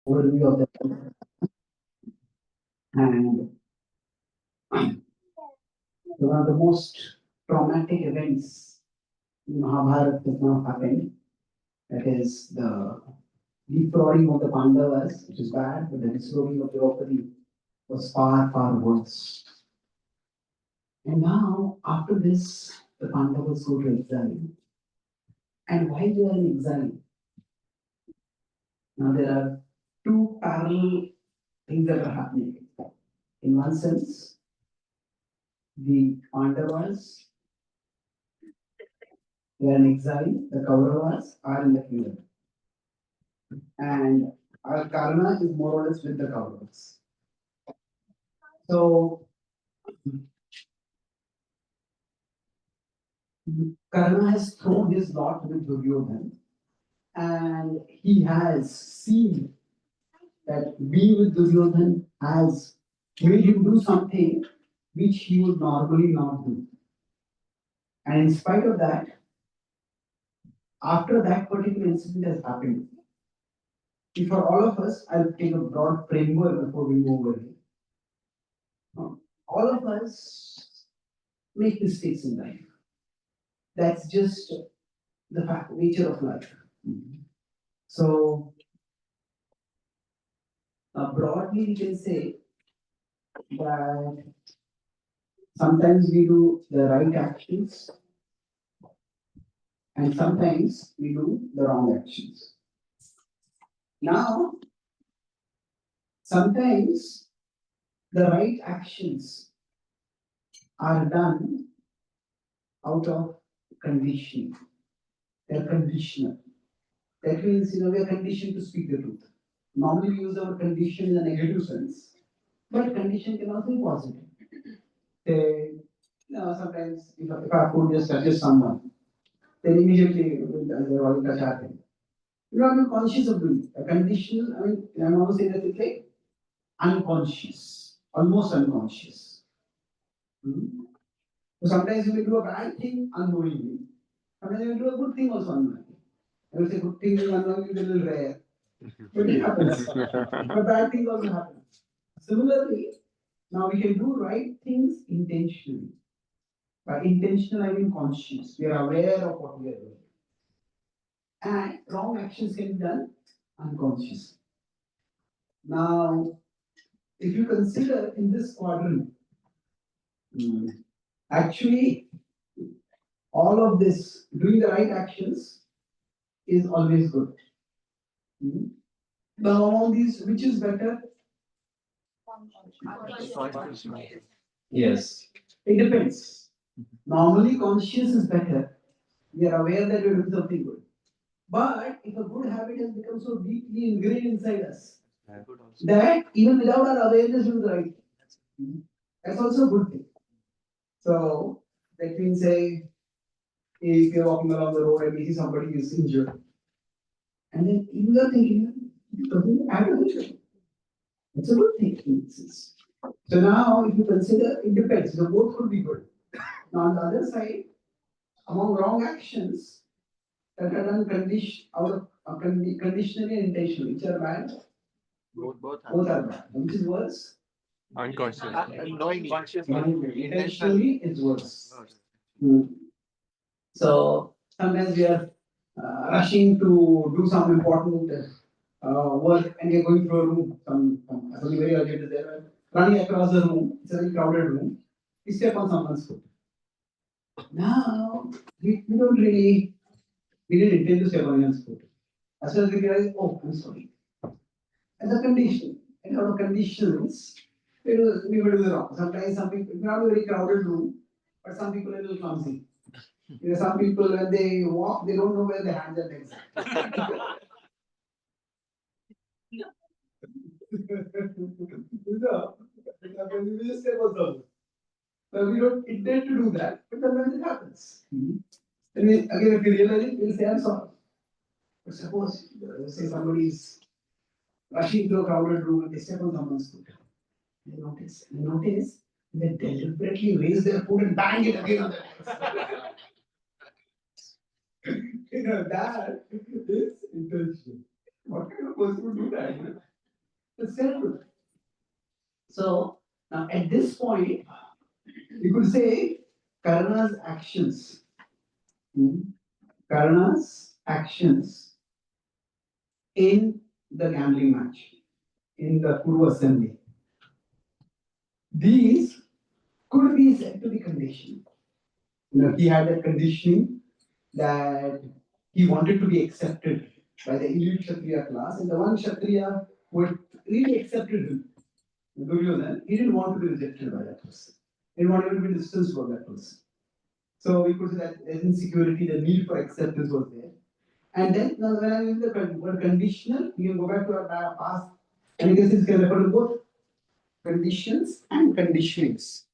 overview of the and one of the most traumatic events in Mahabharata that now happened. That is the defrauding of the Pandavas, which is bad, but the disrobing of Draupadi was far, far worse. And now, after this, the Pandavas go to exile. And why they are in exile? Now, there are two parallel things that are happening. In one sense, the Pandavas they are in exile, the Kauravas are in the kingdom. And our Karna is more or less with the Kauravas. So, Karna has thrown his lot with Duryodhana, and he has seen that being with Duryodhana has made him do something which he would normally not do. And in spite of that, after that particular incident has happened, for all of us, I'll take a broad framework before we move over here. All of us make mistakes in life. That's just the fact, nature of life. So, broadly, we can say that sometimes we do the right actions and sometimes we do the wrong actions. Now, sometimes the right actions are done out of conditioning. They're conditional. That means, we are conditioned to speak the truth. Normally, we use our condition in a negative sense, but condition can also be positive. They, sometimes if our food just touches someone, then immediately they're all touch our thing. You're not even conscious of doing it. A conditional, I'm almost saying that it's like unconscious, almost unconscious. Hmm? So sometimes you may do a bad thing unknowingly. Sometimes you may do a good thing also unknowingly. I would say good thing unknowingly is a little rare, but it happens. But bad things also happen. Similarly, now we can do right things intentionally. By intentional, I mean conscious. We are aware of what we are doing. And wrong actions can be done unconsciously. Now, if you consider in this quadrant, actually, all of this, doing the right actions is always good. Now, among these, which is better? Yes. It depends. Normally, conscious is better. We are aware that we're doing something good. But if a good habit has become so deeply ingrained inside us that even without our awareness, we do the right thing. That's also a good thing. So that means, say, if you're walking along the road and you see somebody is injured, and then you are thinking, I have to do. It's a good thing. So now, if you consider, it depends. So both could be good. Now, on the other side, among wrong actions that are done out of conditionally and intentionally, which are bad, both are bad. Which is worse? Unconscious. Intentionally is worse. Hmm. So sometimes we are rushing to do some important work and you're going through a room, something very urgent is there, running across the room, it's a very crowded room, you step on someone's foot. Now, we don't really, we didn't intend to step on anyone's foot. As soon as we realize, oh, I'm sorry. And the condition, and out of conditions, we will do the wrong. Sometimes some people, it's not a very crowded room, but some people are a little clumsy. Some people, when they walk, they don't know where their hands and legs are. No, we just step on someone. Well, we don't intend to do that, but sometimes it happens. And again, if we realize it, we'll say, I'm sorry. But suppose, say somebody is rushing to a crowded room and they step on someone's foot. They notice, they deliberately raise their foot and bang it again on their legs. That is intentional. What kind of person would do that? It's terrible. So now at this point, you could say Karna's actions, hmm, Karna's actions in the gambling match, in the Kuru assembly, these could be said to be conditioned. He had that conditioning that he wanted to be accepted by the elite Kshatriya class, and the one Kshatriya who had really accepted him, Duryodhana, he didn't want to be rejected by that person. He didn't want to be distanced from that person. So we could say that the insecurity, the need for acceptance was there. And then now when I use the word conditional, you can go back to our past, and you can see this can refer to both conditions and conditionings.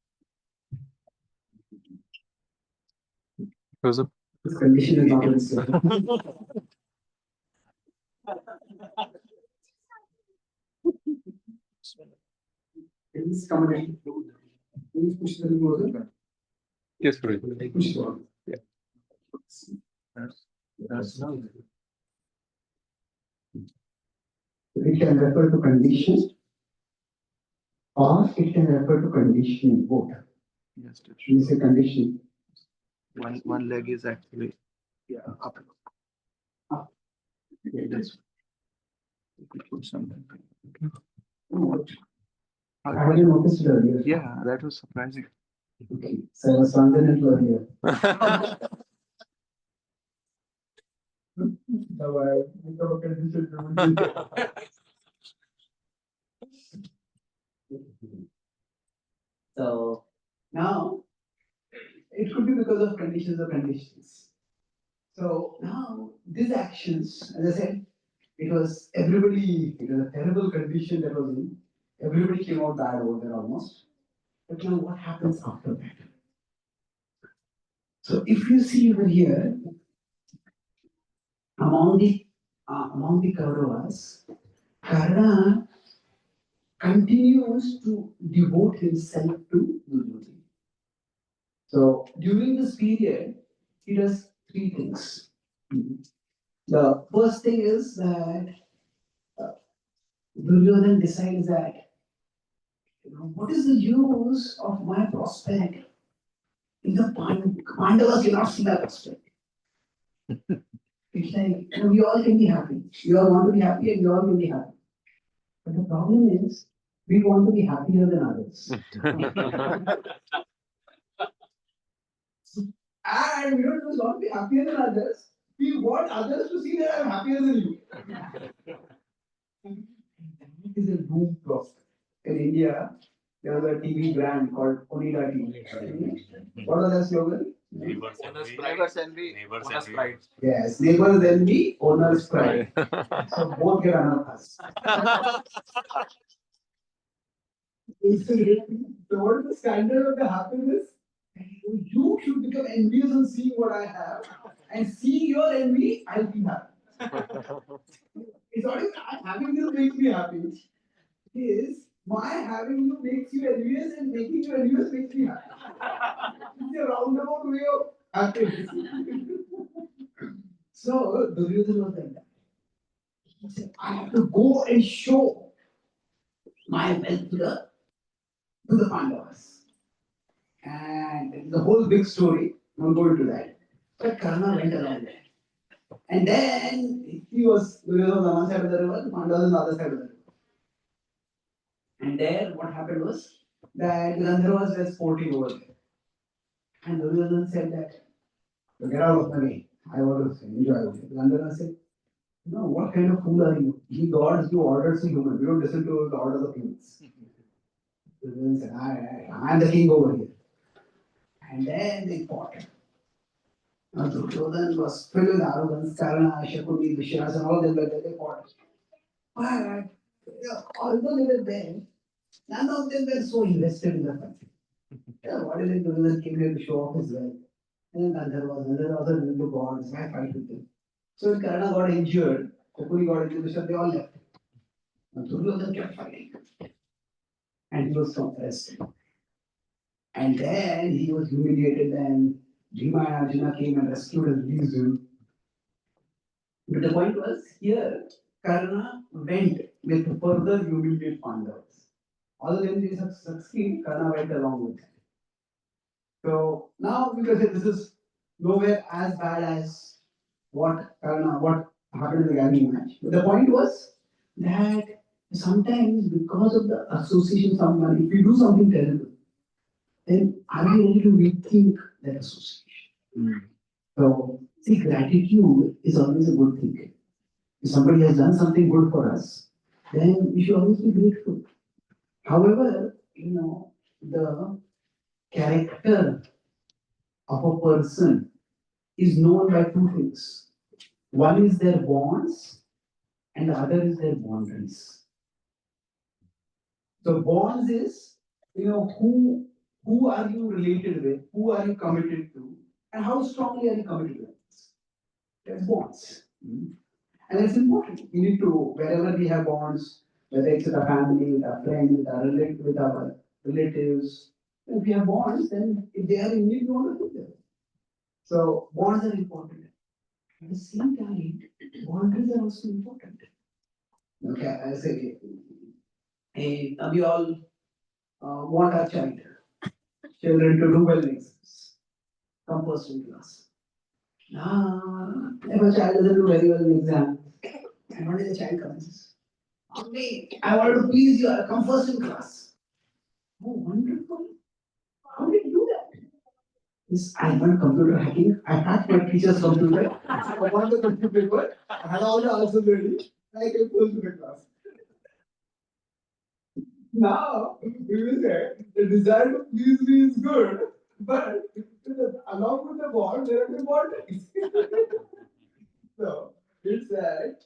Because of This condition is not in this. Please come and please push the closer. yes, right. Push the one. Yeah. That's no. It can refer to condition or it can refer to conditioning both. Yes, teacher. We say conditioning. One leg is actually up. Up. Okay, that's we could put something. I hadn't noticed it earlier. Yeah, that was surprising. Okay, so I was transcendental earlier. Now I become a condition. So now it could be because of conditions or conditions. So now these actions, as I said, it was a terrible condition that was in. Everybody came out bad over there almost. But now what happens after that? So if you see over here, among the Kauravas, Karna continues to devote himself to Duryodhana. So during this period, he does three things. The first thing is that Duryodhana decides that, what is the use of my prospect if the Pandavas cannot see my prospect? It's like, we all can be happy. We all want to be happy and we all can be happy. But the problem is, we want to be happier than others. And we don't just want to be happier than others, we want others to see that I'm happier than you. That is a doom prospect. In India, there was a TV brand called Onida TV. What was that slogan? Neighbors envy. Neighbors pride. Yes, neighbors envy, owner's pride. So both get anathas. So what is the standard of the happiness? You should become envious on seeing what I have, and seeing your envy, I'll be happy. It's not even having this makes me happy. It is my having you makes you envious, and making you envious makes me happy. It's a roundabout way of happiness. So Duryodhana was like that. He said, I have to go and show my wealth to the Pandavas. And the whole big story, I won't go into that. But Karna went along there. And then he was on one side of the river, Pandavas on the other side of the river. And there, what happened was that Gandharvas were sporting over there. And Duryodhana said that, get out of my way. I want to enjoy over here. Gandharva said, what kind of fool are you? We gods do orders to humans. We don't listen to the orders of humans. Duryodhana said, I'm the king over here. And then they fought. Now Duryodhana was filled with arrogance, Karna, Shakuni, Vishwas, and all them were there, they fought. But although they were there, none of them were so invested in the fight. What is it? Duryodhana came here to show off his wealth. And then Gandharvas also did the gods, I fight with them. So when Karna got injured, Shakuni got injured, Vishwas, they all left. Now Duryodhana kept fighting. And he was suppressed. And then he was humiliated, and Bhima and Arjuna came and rescued and released him. But the point was here, Karna went with further humiliate Pandavas. Although when they succeed, Karna went along with it. So now you can say this is nowhere as bad as what happened in the gambling match. But the point was that sometimes because of the association of someone, if we do something terrible, then are we ready to rethink that association? Mm. So see, gratitude is always a good thing. If somebody has done something good for us, then we should always be grateful. However, the character of a person is known by two things. One is their bonds, and the other is their boundaries. So bonds is who are you related with, who are you committed to, and how strongly are you committed with. That's bonds. And it's important. We need to, wherever we have bonds, whether it's with our family, with our friends, with our relatives, if we have bonds, then if they are in need, we want to do them. So bonds are important. At the same time, boundaries are also important. Okay, I say, hey, we all want our children to do well in exams, come first in class. If a child doesn't do very well in exam, and one day the child comes, Mommy, I want to please you, I'll come first in class. Oh, wonderful. How did you do that? Yes, I learned computer hacking. I hacked my teacher's computer. I won the question paper. I had all the answers ready. I came first to the class. Now, we will say the desire to please me is good, but along with the bond, there are the boundaries. So, it's that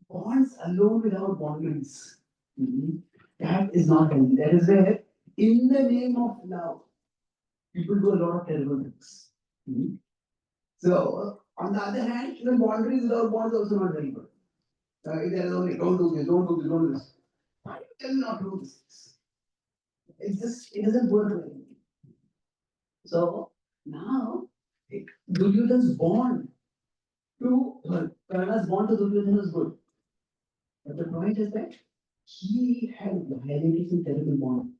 bonds alone without boundaries. Mhm. That is not healthy. That is where, in the name of love, people do a lot of terrible things. Mhm. So, on the other hand, even boundaries without bonds also not very good. If there is only don't do this, don't do this, don't do this. Why tell me not to do this? It doesn't work very well. So now Duryodhana's bond Karna's bond to Duryodhana is good. But the point is that he had violated some terrible bond.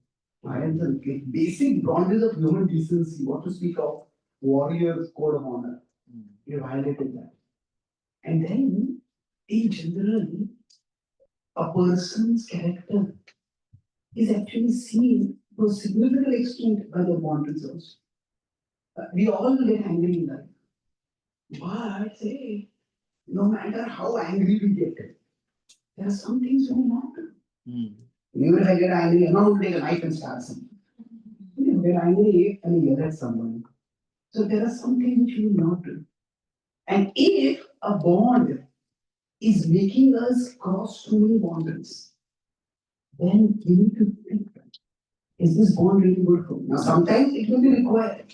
And the basic boundaries of human decency, what to speak of warrior's code of honor. He violated that. And then, in general, a person's character is actually seen to a significant extent by their boundaries also. We all will get angry in life. But say, no matter how angry we get, there are some things we will not do. Even if I get angry, I'm not going to take a knife and stab someone. You get angry and yell at someone. So there are some things which we will not do. And if a bond is making us cross too many boundaries, then we need to think, is this bond really good for me? Now sometimes it will be required,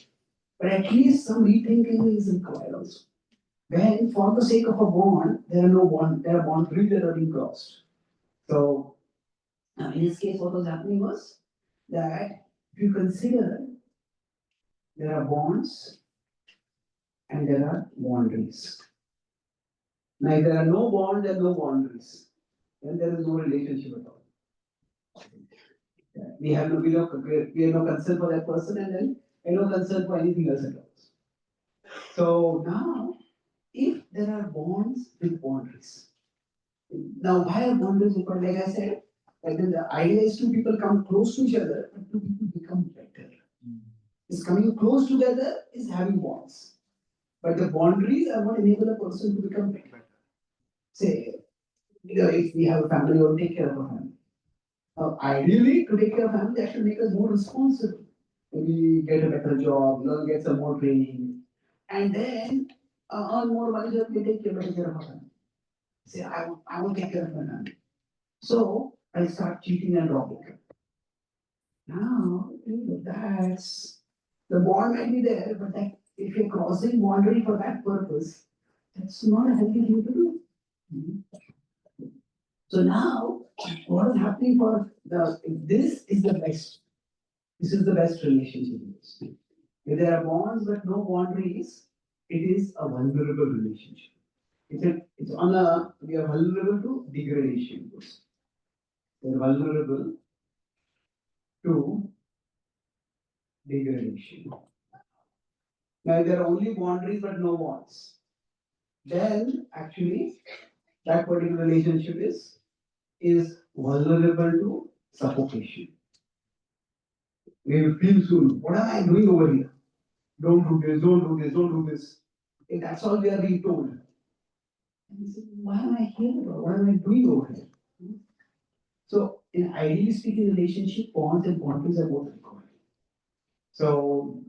but at least some rethinking is required also. When for the sake of a bond, there are boundaries that are being crossed. So in this case, what was happening was that if you consider there are bonds and there are boundaries. Now, if there are no bonds and no boundaries, then there is no relationship at all. We have no concern for that person, and then we have no concern for anything else at all. So now, if there are bonds with boundaries, now why are boundaries important? Like I said, like the idea is two people come close to each other, but two people become better. Is coming close together is having bonds. But the boundaries are what enable a person to become better. Say, if we have a family, we will take care of a family. Ideally, to take care of family, that should make us more responsible. Maybe get a better job, get some more training, and then earn more money so we take better care of our family. Say, I will take care of my family. So I start cheating and robbing. Now, that's the bond might be there, but that if you're crossing boundary for that purpose, that's not a healthy thing to do. Mhm. So now, what is happening for this is the best. This is the best relationship. If there are bonds but no boundaries, it is a vulnerable relationship. We are vulnerable to degradation. They're vulnerable to degradation. Now there are only boundaries but no walls. Then actually that particular relationship is vulnerable to suffocation. We will feel soon, what am I doing over here? Don't do this, don't do this, don't do this. And that's all we are being told. And we say, why am I here? What am I doing over here? So, in ideally speaking, relationship bonds and boundaries are both required. So,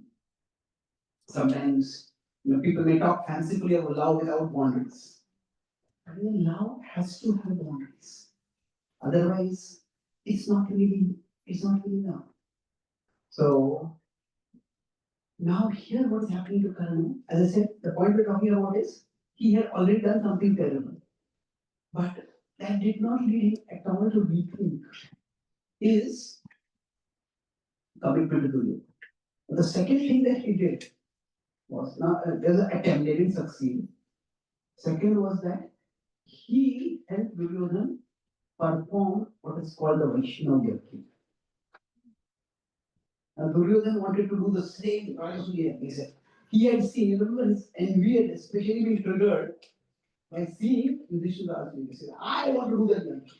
sometimes people may talk fancifully of love without boundaries. But love has to have boundaries. Otherwise, it's not really, it's not really love. So, now here what is happening to Karna? As I said, the point we're talking about is he had already done something terrible. But that did not lead him at all to rethink his commitment to Duryodhana. The second thing that he did was, now there's an attempt, they didn't succeed. Second was that he helped Duryodhana perform what is called the Vaishnava Yajna. Now Duryodhana wanted to do the same Rajasuya. He had seen, remember his envy had especially been triggered by seeing Yudhishthira Rajasuya. He said, I want to do that Yajna.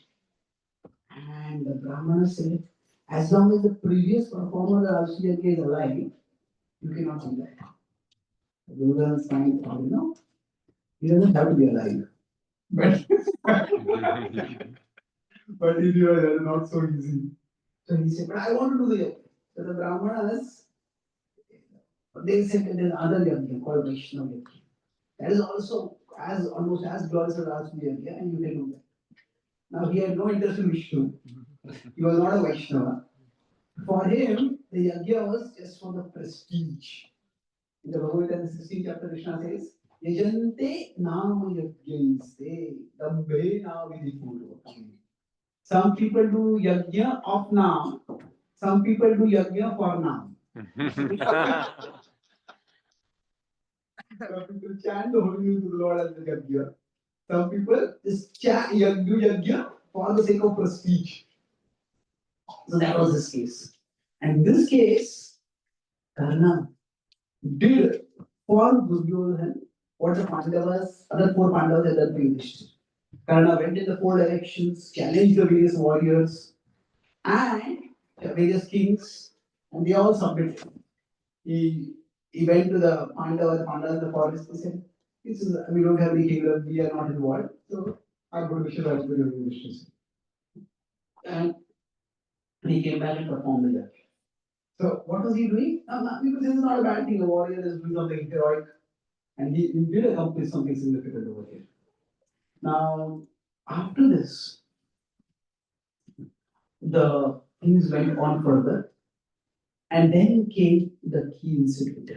And the Brahmana said, as long as the previous performer of Rajasuya is alive, you cannot do that. Duryodhana's mind thought, he doesn't have to be alive. But but he realized that's not so easy. So he said, but I want to do the yajna. So the Brahmanas, they said that there's another yajna called Vaishnava yajna. That is also as almost as glorious as Rajasuya yajna, and you can do that. Now he had no interest in Vishnu. He was not a Vaishnava. For him, the yajna was just for the prestige. In the Bhagavad Gita, the 16th chapter, Krishna says, Yajante nama yajnaiste, dabbe na vidipuro. Some people do yajna of naam, some people do yajna for naam. Some people chant the holy name to the Lord as the yajna. Some people just do yajna for the sake of prestige. So that was his case. And in this case, Karna did for Duryodhana what the Pandavas, other four Pandavas had done to Yudhishthira. Karna went in the four directions, challenged the various warriors and the various kings, and they all submitted. He went to the Pandavas in the forest. He said, we don't have any kingdom, we are not involved, so I'm going to wish you. And he came back and performed the yajna. So what was he doing? Because this is not a bad thing. A warrior is doing something heroic, and he did accomplish something significant over here. Now, after this, the things went on further, and then came the key incident.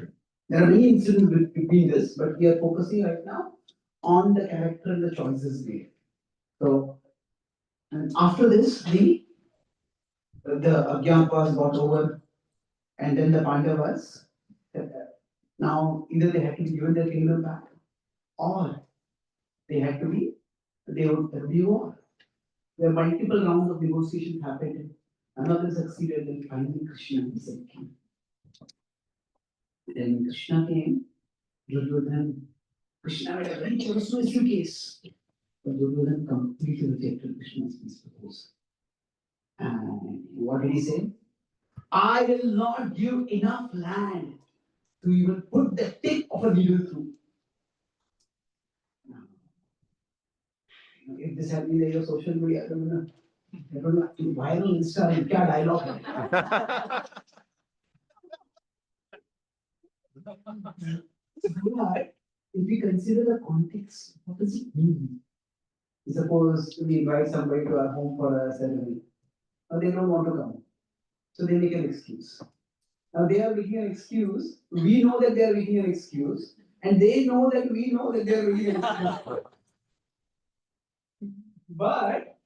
There are many incidents between this, but we are focusing right now on the character and the choices made. So, and after this, the Ajnanpas got over, and then the Pandavas. Now, either they had to be given their kingdom back, or they would be war. There were multiple rounds of negotiations happened. None of them succeeded, and finally Krishna himself came. Then Krishna came, Duryodhana. Krishna had a very persuasive case, but Duryodhana completely rejected Krishna's peace proposal. And what did he say? I will not give enough land to even put the tip of a needle through. If this had been the age of social media, I don't know. Viral Insta and क्या dialogue है? But if we consider the context, what does it mean? Suppose we invite somebody to our home for a ceremony, or they don't want to come, so they make an excuse. Now they are making an excuse. We know that they are making an excuse, and they know that we know that they are making an excuse. But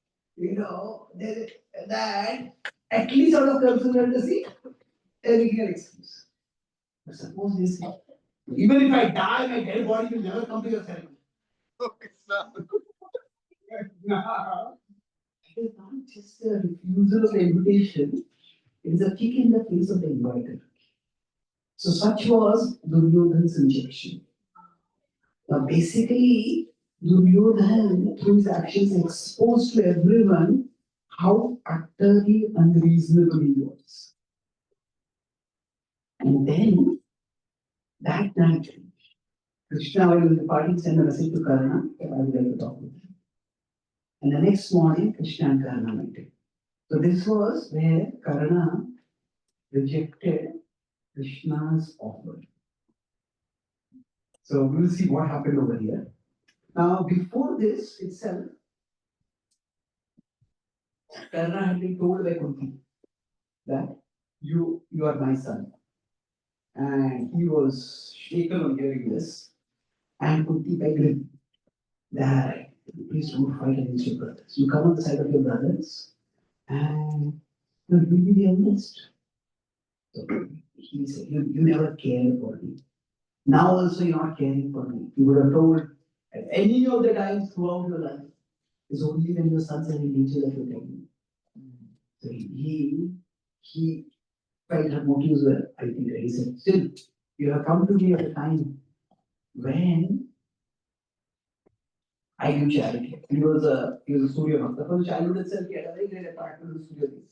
that at least out of consistency, they are making an excuse. But suppose they say, even if I die, my dead body will never come to your ceremony. Okay, no. It is not just a refusal of the invitation, it is a kick in the face of the inviter. So such was Duryodhan's rejection. Now basically, Duryodhan, through his actions, exposed to everyone how utterly unreasonable he was. And then that night, Krishna, while in the party, sent a message to Karna that I would like to talk with him. And the next morning, Krishna and Karna met. So this was where Karna rejected Krishna's offer. So we will see what happened over here. Now, before this itself, Karna had been told by Kunti that you are my son. And he was shaken on hearing this. And Kunti begged him that please don't fight against your brothers. You come on the side of your brothers and you will be the eldest. So he said, you never cared for me. Now also you're not caring for me. You would have told at any of the times throughout your life, it's only when your sons are in danger that you tell me. So he felt her motives were, I think, he said, still, you have come to me at a time when I do charity. He was a Surya Bhakta. From childhood itself, he had a very great attraction to Surya Dev.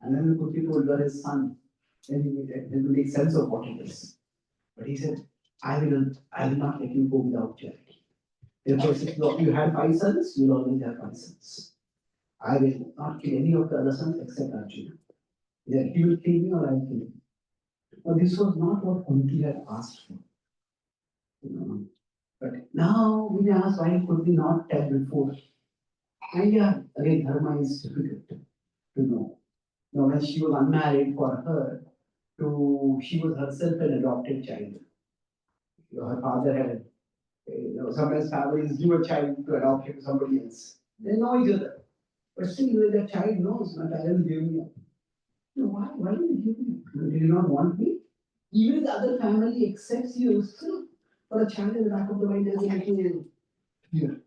And then the Kuti told her his son, then he will make sense of what it is. But he said, I will not let you go without charity. Therefore, if you had 5 sons, you will always have 5 sons. I will not kill any of the other sons except Arjuna. Either he will kill me or I will kill him. But this was not what Kunti had asked for. You know. But now we may ask why could we not tell before? And yeah, again, dharma is difficult to know. You know, when she was unmarried, for her, she was herself an adopted child. You know, her father had, sometimes families give a child to adopt him to somebody else. They know each other. But still, that child knows, my parents gave me up. You know, why did you give me up? Did you not want me? Even if the other family accepts you, still, for a child in the back of the mind, there's a little fear.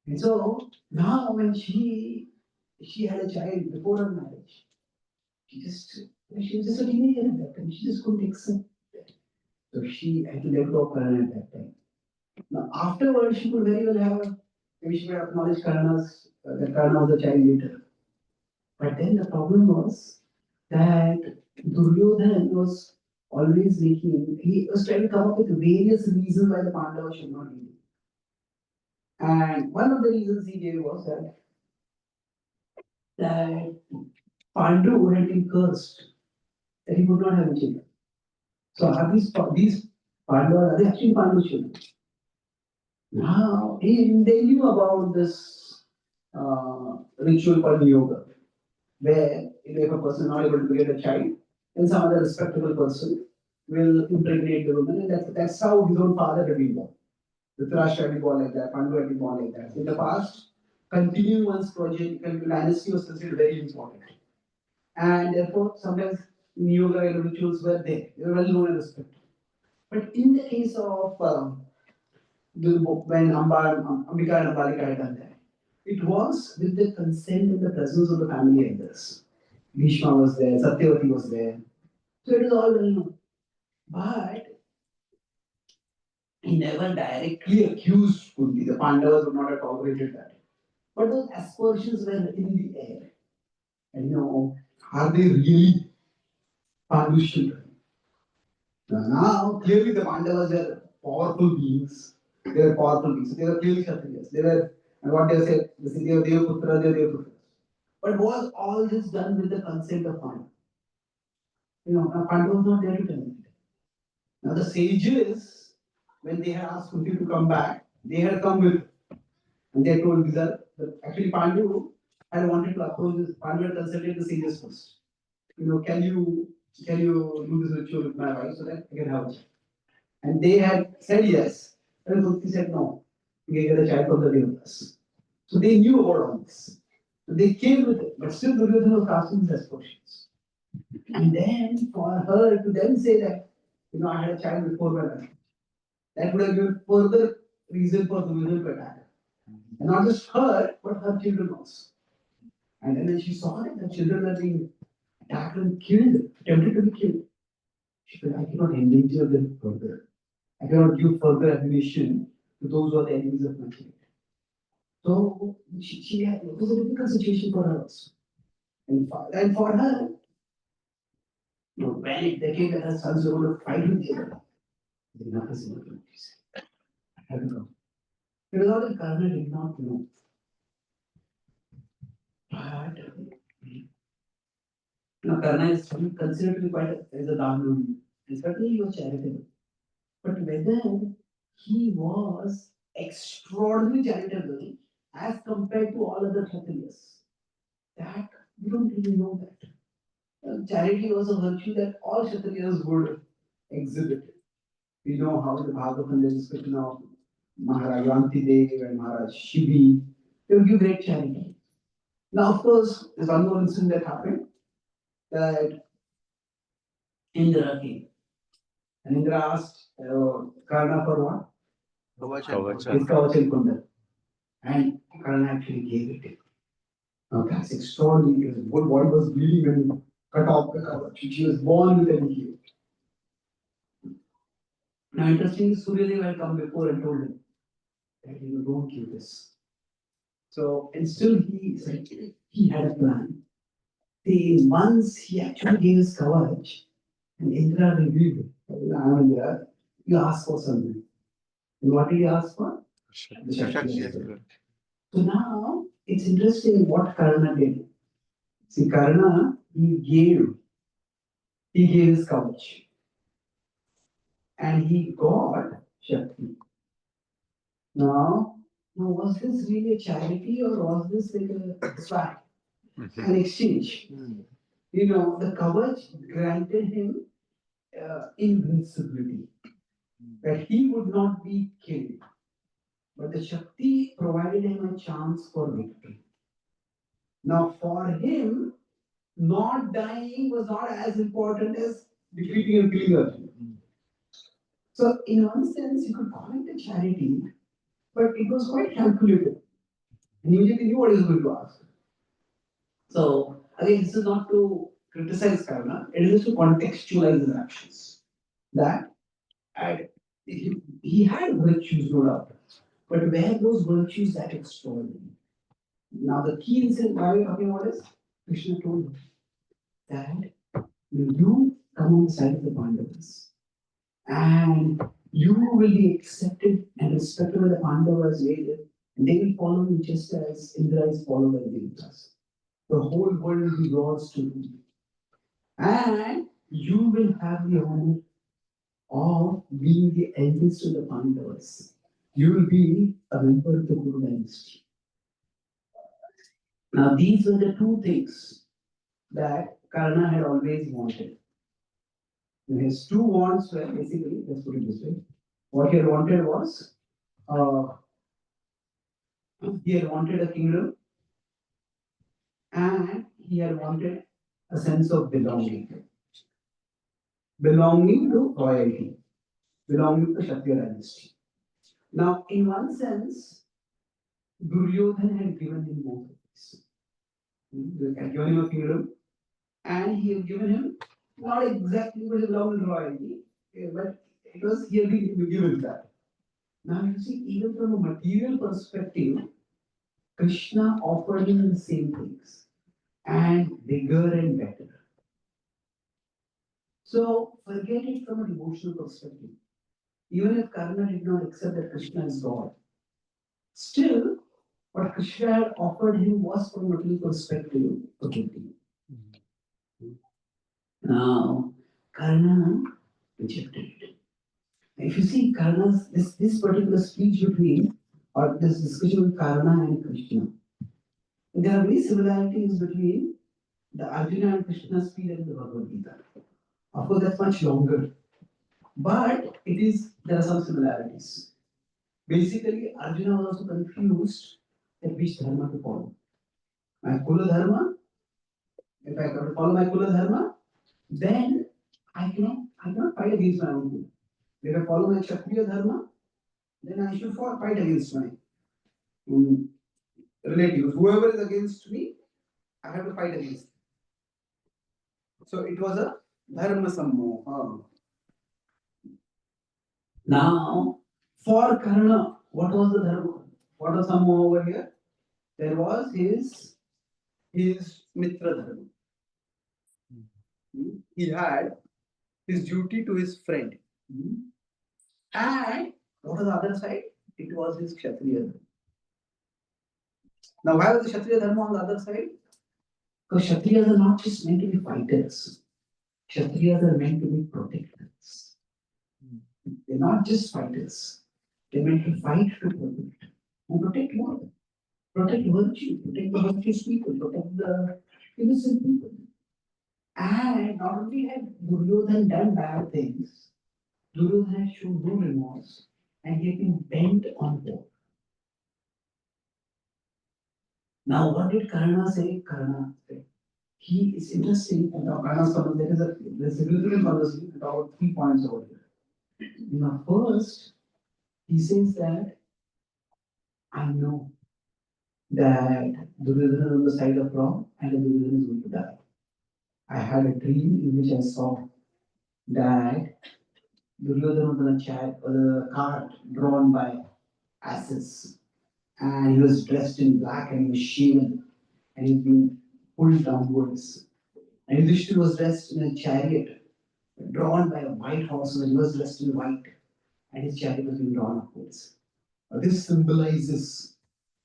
And so now when she had a child before her marriage, she was just a teenager at that time. She just couldn't accept that. So she had to let go of Karna at that time. Now afterwards, she could very well have maybe she could have acknowledged that Karna was a child later. But then the problem was that Duryodhan was always he was trying to come up with various reasons why the Pandavas should not leave. And one of the reasons he gave was that Pandu had been cursed, that he could not have children. So are these Pandavas, are they actually Pandu children? Now, they knew about this ritual called yoga, where if a person is not able to get a child, then some other respectable person will impregnate the woman, and that's how his own father had been born. Dhritarashtra had been born like that, Pandu had been born like that. In the past, continuing one's progeny, dynasty was considered very important. And therefore, sometimes yoga rituals were there. They were well known and respected. But in the case of when Ambika and Ambalika had done that, it was with the consent and the presence of the family elders. Bhishma was there, Satyavati was there. So it is all well known. But he never directly accused Kunti. The Pandavas would not have tolerated that. But those aspersions were in the air. And are they really Pandu's children? Now, clearly the Pandavas were powerful beings. They were powerful beings. So they were clearly Kshatriyas. They were, and what they said, they were Devaputra, they were Devaputras. But was all this done with the consent of Pandu? Now Pandu was not there to tell it. Now the sages, when they had asked Kunti to come back, they had come with, and they told Vizar that actually Pandu had wanted to approach this. Pandu had consulted the sages first. Can you do this ritual with my wife so that I can have a child? And they had said yes. And Kunti said no. You can get a child from the Devas. So they knew about all this. So they came with it. But still Duryodhana was asking these questions. And then for her to then say that, I had a child before my marriage, that would have given further reason for Duryodhana to attack her. And not just her, but her children also. And then when she saw that the children are being attacked and killed, attempted to be killed, she said, I cannot endanger them further. I cannot give further ammunition to those who are the enemies of my child. So she had, it was a difficult situation for her also. And for her, when they came that her sons were going to fight with each other, enough is enough. She said, I have to go. Because all the Karna did not know. But Karna is considered to be quite as a Dhamma. And certainly he was charitable. But whether he was extraordinarily charitable as compared to all other Kshatriyas, that we don't really know that. Charity was a virtue that all Kshatriyas would exhibit. We know how the Bhagavatam there is description of Maharaj Yantidev and Maharaj Shivi. They would give great charity. Now, of course, there's one more incident that happened that Indra came. And Indra asked Karna for what? His Kavach and Kundal. And Karna actually gave it to him. Now, that's extraordinary. His whole body was bleeding and cut off the Kavach. She was born with an healed. Now, interestingly, Suryadev had come before and told him that you don't give this. So, and still he said he had a plan. Once he actually gave his Kavach, and Indra revealed it. Indra, you asked for something. And what did he ask for? The Shakti. So now it's interesting what Karna did. See, Karna, he gave his Kavach. And he got Shakti. Now, was this really a charity or was this like a swag, an exchange? The Kavach granted him invincibility, that he would not be killed. But the Shakti provided him a chance for victory. Now, for him, not dying was not as important as defeating and killing Arjuna. So, in one sense, you could call it a charity, but it was quite calculated. And immediately knew what he was going to ask. So, again, this is not to criticize Karna, it is to contextualize his actions. That he had virtues, no doubt, but where those virtues that extraordinary? Now, the key incident why we're talking about is Krishna told him that you come on the side of the Pandavas and you will be accepted and respected by the Pandavas later, and they will follow you just as Indra is followed by the Devas. The whole world will be yours to do. And you will have the honor of being the eldest of the Pandavas. You will be a member of the Guru dynasty. Now, these were the two things that Karna had always wanted. And his two wants were basically, let's put it this way, what he had wanted was, he had wanted a kingdom and he had wanted a sense of belonging. Belonging to royalty, belonging to Kshatriya dynasty. Now, in one sense, Duryodhana had given him both of these. He had given him a kingdom and he had given him not exactly what belonged to royalty, but it was he had been given that. Now you see, even from a material perspective, Krishna offered him the same things and bigger and better. So forget it from a devotional perspective. Even if Karna did not accept that Krishna is God, still what Krishna had offered him was from a material perspective forgetting. Now Karna rejected it. If you see Karna's this particular speech between or this discussion with Karna and Krishna, there are many similarities between the Arjuna and Krishna speech and the Bhagavad Gita. Of course, that's much longer, but there are some similarities. Basically, Arjuna was also confused that which dharma to follow. My Kula dharma, if I have to follow my Kula dharma, then I cannot fight against my own Kula. If I follow my Kshatriya dharma, then I should fight against my relatives. Whoever is against me, I have to fight against. So it was a dharma sammoha. Now, for Karna, what was the dharma? What was sammoha over here? There was his mitra dharma. He had his duty to his friend. And what was the other side? It was his Kshatriya dharma. Now, why was the Kshatriya dharma on the other side? Because Kshatriyas are not just meant to be fighters. Kshatriyas are meant to be protectors. They're not just fighters. They're meant to fight to protect. And protect what? Protect virtue, protect the virtuous people, protect the innocent people. And not only had Duryodhan done bad things, Duryodhan had shown no remorse and he had been bent on war. Now, what did Karna say? Karna said, he is interesting, and now Karna's conversation, there's a significant conversation about 3 points over here. Now, first, he says that I know that Duryodhana is on the side of wrong and Duryodhana is going to die. I had a dream in which I saw that Duryodhana was on a cart drawn by asses, and he was dressed in black and he was shaven and he was being pulled downwards. And Yudhishthira was dressed in a chariot drawn by a white horse, and he was dressed in white, and his chariot was being drawn upwards. This symbolizes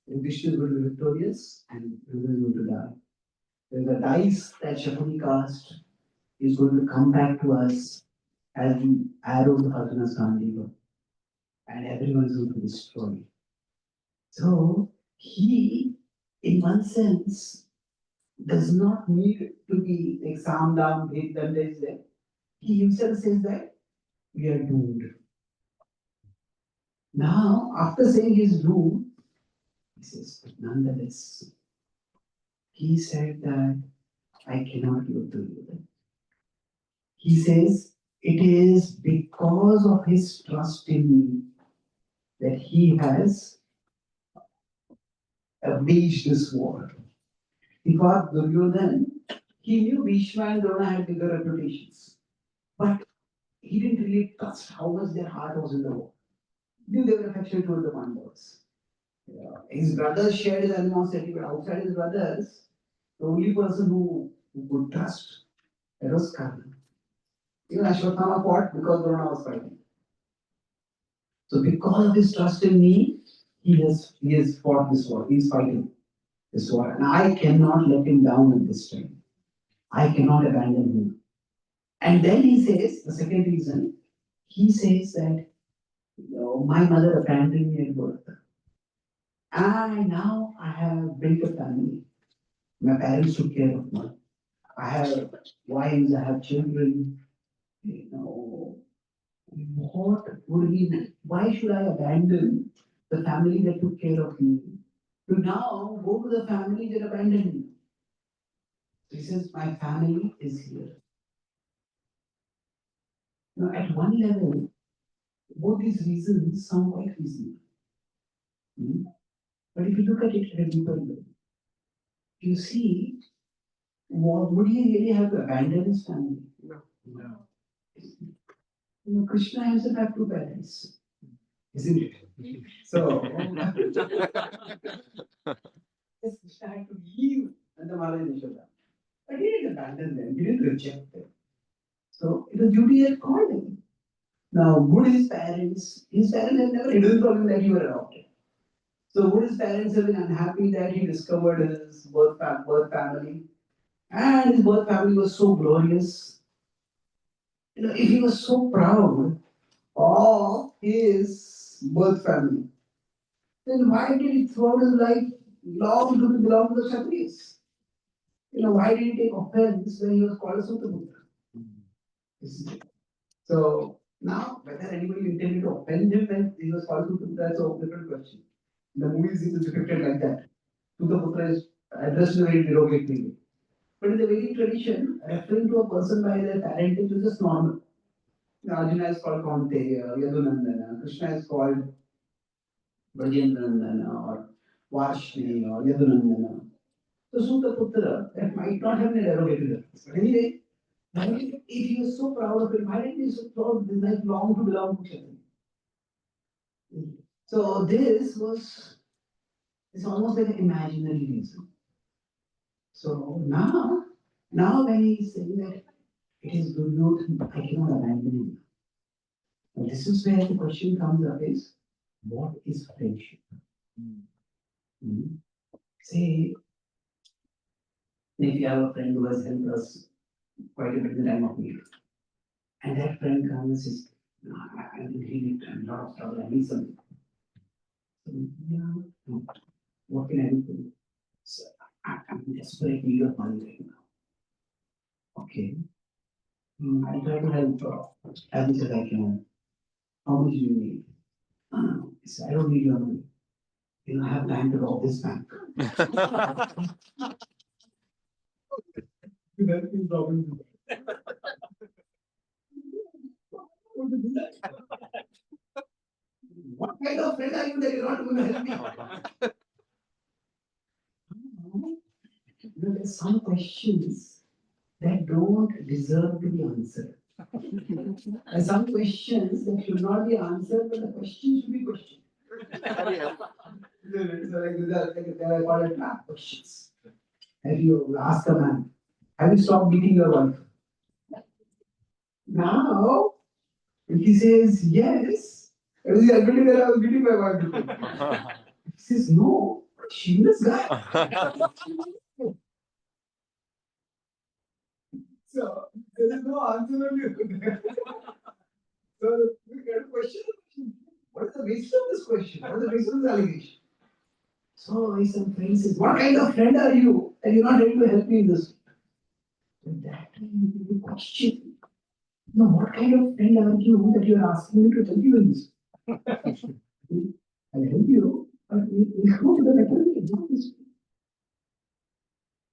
Yudhishthira is going to be victorious and Duryodhana is going to die. The dice that Shakuni cast is going to come back to us as the arrows of Arjuna's Gandhiva, and everyone is going to be destroyed. So he, in one sense, does not need to be like calm down, hit them, there. He himself says that we are doomed. Now, after saying he's doomed, he says, but nonetheless, he said that I cannot give up to you. He says, it is because of his trust in me that he has waged this war. Because Duryodhan, he knew Bhishma and Drona had bigger reputations, but he didn't really trust how much their heart was in the war. He knew they were affectionate toward the Pandavas. His brothers shared his animosity, but outside his brothers, the only person who could trust, that was Karna. Even Ashwatthama fought because Drona was fighting. So because of his trust in me, he has fought this war. He's fighting this war. And I cannot let him down at this time. I cannot abandon him. And then he says, the second reason, he says that my mother abandoned me at birth. And now I have built a family. My parents took care of me. I have wives, I have children. What would he, why should I abandon the family that took care of me to now go to the family that abandoned me? He says, my family is here. Now, at one level, both these reasons sound quite reasonable. But if you look at it at a deeper level, you see, would he really have to abandon his family? No. Krishna himself had 2 parents, isn't it? So, yes, Krishna had to leave Nandamala and Yashoda. But he didn't abandon them, he didn't reject them. So, it was duty that called him. Now, would his parents had never hidden from him that he was adopted. So, would his parents have been unhappy that he discovered his birth family? And his birth family was so glorious. If he was so proud of his birth family, then why did he throughout his life long to belong to the Kshatriyas? Why did he take offense when he was called a Sutraputra? So now, whether anybody intended to offend him when he was called Sutraputra, that's a different question. In the movies, it is depicted like that. Sutraputra is addressed in a very derogatory way. But in the Vedic tradition, referring to a person by their parentage is just normal. Arjuna is called Kaunteya, Yadunandana, Krishna is called Brajendranandana or Varshni or Yadunandana. So Sutaputra, that might not have been a derogative reference. But anyway, if he was so proud of it, why did he so proud this life long to belong to Kshatriya? So this was it's almost like an imaginary reason. So now when he is saying that it is Duryodhana, I cannot abandon him. And this is where the question comes up is, what is friendship? Hmm. Say, if you have a friend who has helped us quite a bit in the time of need, and that friend comes and says, no, I'm in really I'm in a lot of trouble, I need something. So, yeah, no, what can I do for you? So, I'm in desperate need of money right now. Okay. I try to help as much as I can. How much do you need? I don't need your money. You don't have time to rob this bank. What kind of friend are you that you're not going to help me? There's some questions that don't deserve to be answered. And some questions that should not be answered, but the question should be questioned. So I call it trap questions. Have you ask a man, have you stopped beating your wife? Now, if he says yes, I was admitting that I was beating my wife before. If he says no, shameless guy. So there is no answer on you. So we get a question. What is the basis of this question? What is the basis of this allegation? So some friend says, what kind of friend are you that you're not ready to help me in this? And that you question. No, what kind of friend are you that you're asking me to help you in this? I'll help you, but we go to the better way.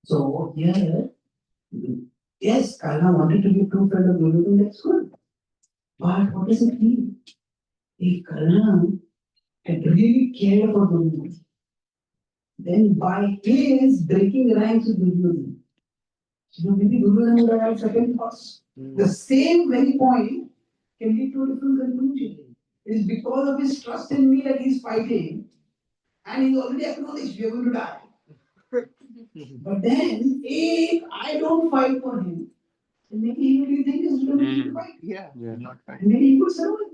So here, yes, Karna wanted to be a true friend of Duryodhana, that's good. But what does it mean? If Karna had really cared for Duryodhana, then by his breaking ranks with Duryodhana, maybe Duryodhana would have had second thoughts. The same very point can lead to a different conclusion. It is because of his trust in me that he's fighting, and he's already acknowledged we are going to die. But then, if I don't fight for him, then maybe he will think he's going to fight. Yeah, not right. And maybe he could survive.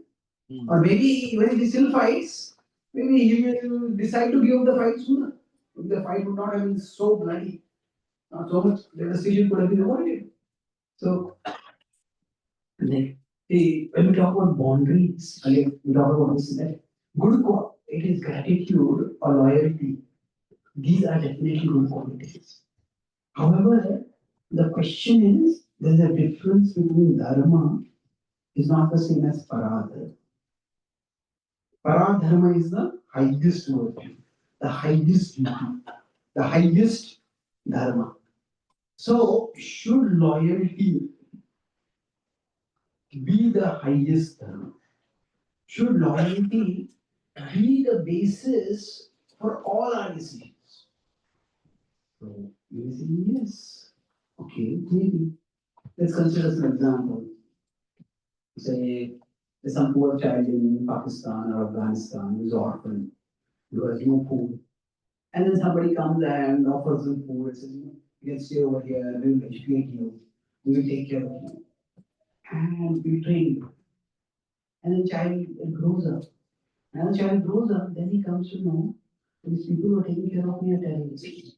Or maybe when he still fights, maybe he will decide to give up the fight sooner. If the fight would not have been so bloody, not so much devastation could have been avoided. So, like, when we talk about boundaries, again, we talk about this, that it is gratitude or loyalty. These are definitely good qualities. However, the question is, there's a difference between dharma is not the same as paradharma. Paradharma is the highest virtue, the highest duty, the highest dharma. So, should loyalty be the highest dharma? Should loyalty be the basis for all our decisions? So, you say yes. Okay, maybe. Let's consider some example. Say, there's some poor child in Pakistan or Afghanistan who's orphan, who has no food. And then somebody comes and offers them food and says, you can stay over here, we will educate you, we will take care of you, and we train you. And the child grows up. And the child grows up, then he comes to know these people who are taking care of me are terrorists.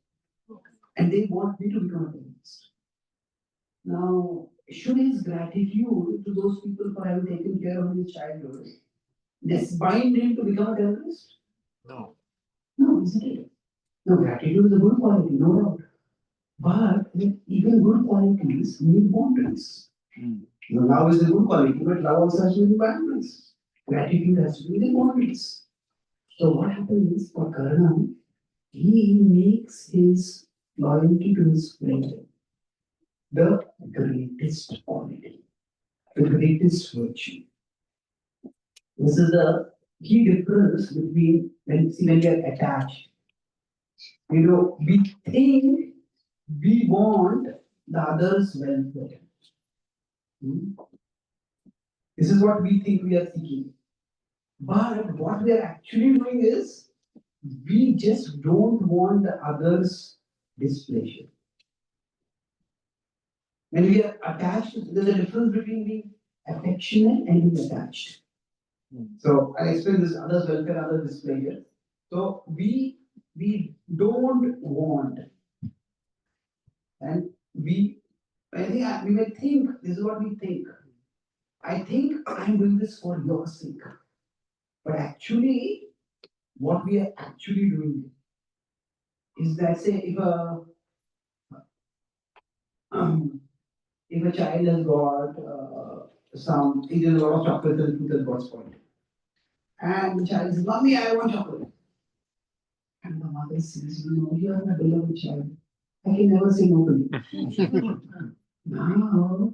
And they want me to become a terrorist. Now, should his gratitude to those people for having taken care of his childhood bind him to become a terrorist? No. No, isn't it? No, gratitude is a good quality, no doubt. But even good qualities need boundaries. Love is a good quality, but love also has to be boundaries. Gratitude has to be the boundaries. So what happens for Karna? He makes his loyalty to his friend the greatest quality, the greatest virtue. This is the key difference between when we are attached. We think we want the others' welfare. Hmm? This is what we think we are seeking. But what we are actually doing is we just don't want the others' displeasure. When we are attached, there's a difference between being affectionate and being attached. So I'll explain this others' welfare, others' displeasure. So we don't want, and I think we may think this is what we think. I think I'm doing this for your sake, but actually, what we are actually doing is that say if a child has got some, he has a lot of chocolate and food has got spoiled, and the child says, "Mommy, I want chocolate," and the mother says, "You know, you are a beloved child. I can never say no to you." Now,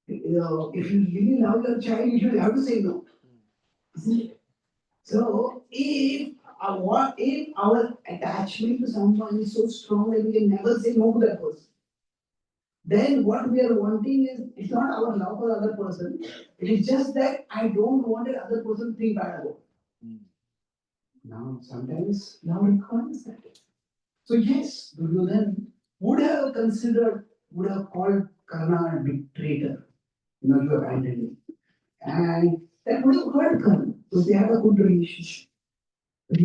if you really love your child, you should have to say no, isn't it? So, if our attachment to someone is so strong that we can never say no to that person, then what we are wanting is it's not our love for the other person. It is just that I don't want the other person to think bad about. Now, sometimes love requires that. So yes, Duryodhan would have considered, would have called Karna a dictator. You abandoned him. And that would have hurt Karna because they had a good relationship. But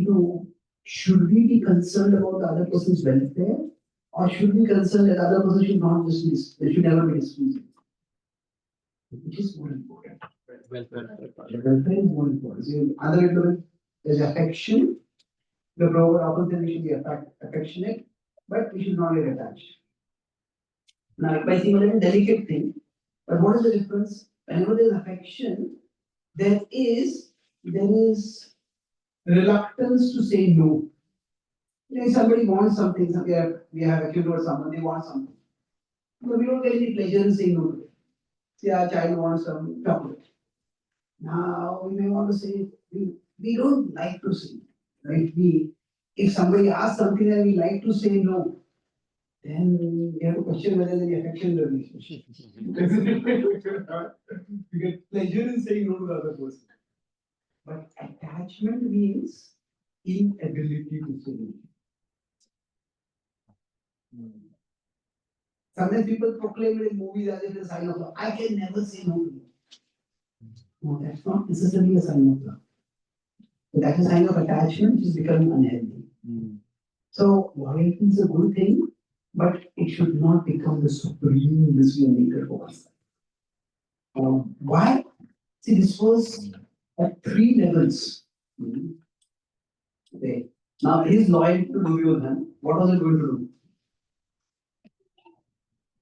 should we be concerned about the other person's welfare? Or should we be concerned that the other person should not dismiss, they should never be dismissed? Which is more important? Welfare. The welfare is more important. So, other way there's affection. The proper opposite we should be affectionate, but we should not get attached. Now, it might seem a little delicate thing, but what is the difference? Whenever there's affection, there is reluctance to say no. If somebody wants something, we have a kid or someone, they want something. But we don't get any pleasure in saying no to it. Say our child wants some chocolate. Now we may want to say we don't like to say. Right? If somebody asks something and we like to say no, then we have to question whether there's any affection in the relationship. You get pleasure in saying no to the other person. But attachment means inability to say no. Sometimes people proclaim it in movies as if it's a sign of love. I can never say no to you. No, that's not necessarily a sign of love. But that's a sign of attachment which is becoming unhealthy. So loyalty is a good thing, but it should not become the supreme decision maker for us. Why? See, this was at three levels. Okay. Now his loyalty to Duryodhan, what was it going to do?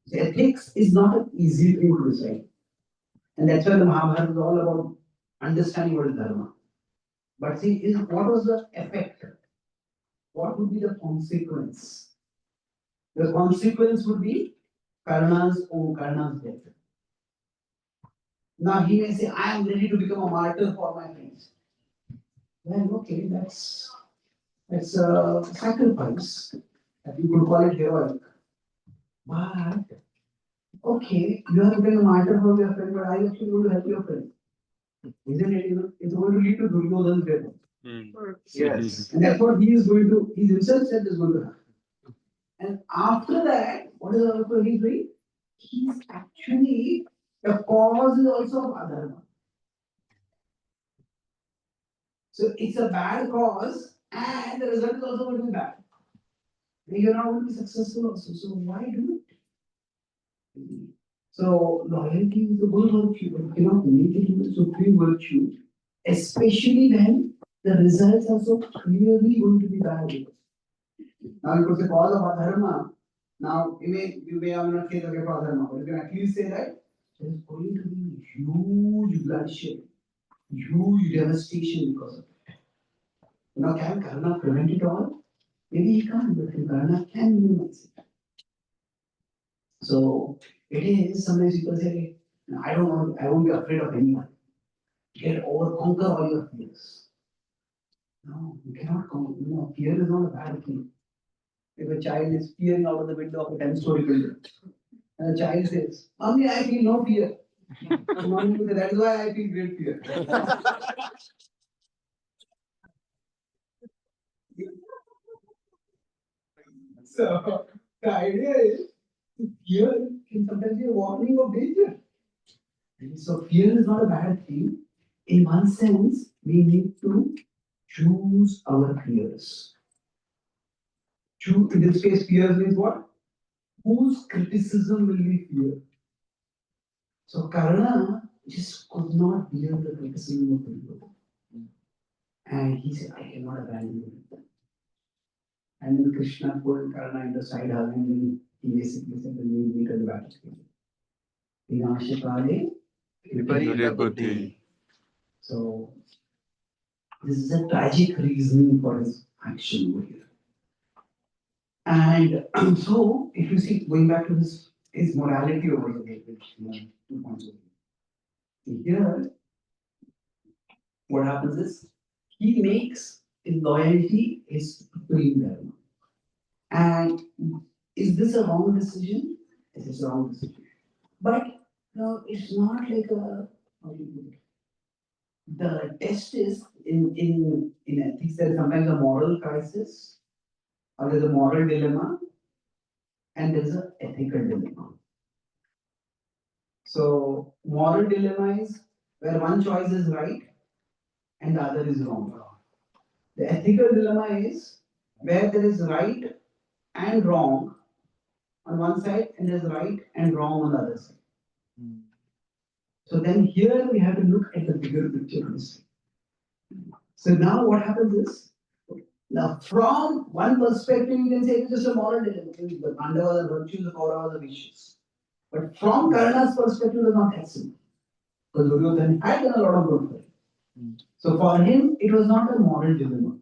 See, ethics is not an easy thing to decide. And that's why the Mahabharata is all about understanding what is dharma. But see, what was the effect? What would be the consequence? The consequence would be Karna's death. Now he may say, I am ready to become a martyr for my friends. Well, okay, that's a sacrifice. You could call it heroic. But okay, you are becoming a martyr for your friend, but are you actually going to help your friend? Isn't it? It's going to lead to Duryodhan's death. Yes. And that's what he himself said is going to happen. And after that, what is also he's doing? He's actually, the cause is also of adharma. So it's a bad cause, and the result is also going to be bad. And you're not going to be successful also. So why do it? So loyalty is a good virtue, but you cannot make it into a supreme virtue, especially when the results are so clearly going to be bad. Now you could say cause of adharma. Now you may have not say the for adharma, but you can at least say that there is going to be huge bloodshed, huge devastation because of it. Now can Karna prevent it all? Maybe he can't, but Karna can minimize it. So it is sometimes people say, I don't want, I won't be afraid of anyone. Conquer all your fears. No, you cannot conquer. Fear is not a bad thing. If a child is peering out of the window of a 10-story building, and the child says, "Mommy, I feel no fear." So mommy will say, "That is why I feel great fear." So the idea is fear can sometimes be a warning of danger. So fear is not a bad thing. In one sense, we need to choose our fears. Choose, in this case, fears means what? Whose criticism will we fear? So Karna just could not bear the criticism of people. And he said, I cannot abandon it. And then Krishna pulled Karna into side hug and then he basically said the main leader of the battle. Vinashakale Viparita buddhi. So this is a tragic reasoning for his action over here. And so if you see going back to his morality over here, which 2 points over here, what happens is he makes his loyalty his supreme dharma. And is this a wrong decision? It is a wrong decision. But no, it's not like a how do you put it? The test is in ethics there is sometimes a moral crisis or there's a moral dilemma and there's an ethical dilemma. So moral dilemma is where one choice is right and the other is wrong. The ethical dilemma is where there is right and wrong on one side and there's right and wrong on the other side. So then here we have to look at the bigger picture of this. So now what happens is, now from one perspective you can say it's just a moral dilemma. The Pandavas are virtues, the Kauravas are vicious. But from Karna's perspective, it's not that simple. Because Duryodhana had done a lot of good for him. So for him, it was not a moral dilemma.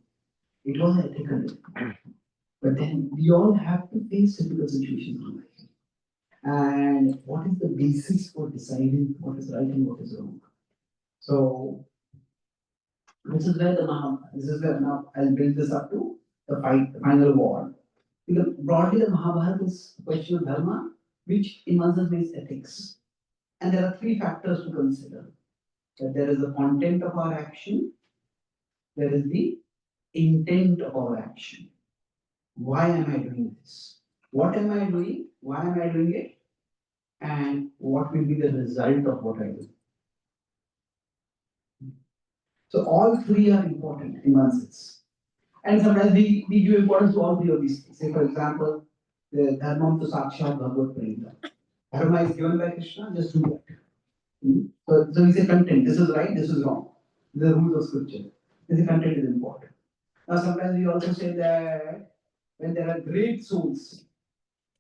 It was an ethical dilemma. But then we all have to face difficult situations in life. And what is the basis for deciding what is right and what is wrong? So this is where this is where now I'll build this up to the final war. Because broadly the Mahabharata is a question of dharma, which in one sense means ethics. And there are three factors to consider. That there is the content of our action, there is the intent of our action. Why am I doing this? What am I doing? Why am I doing it? And what will be the result of what I do? So all three are important in one sense. And sometimes we give importance to all three of these things. Say for example, the dharma to sakshat bhagavad prema. Dharma is given by Krishna, just do that. So we say content, this is right, this is wrong. The rules of scripture. The content is important. Now sometimes we also say that when there are great souls,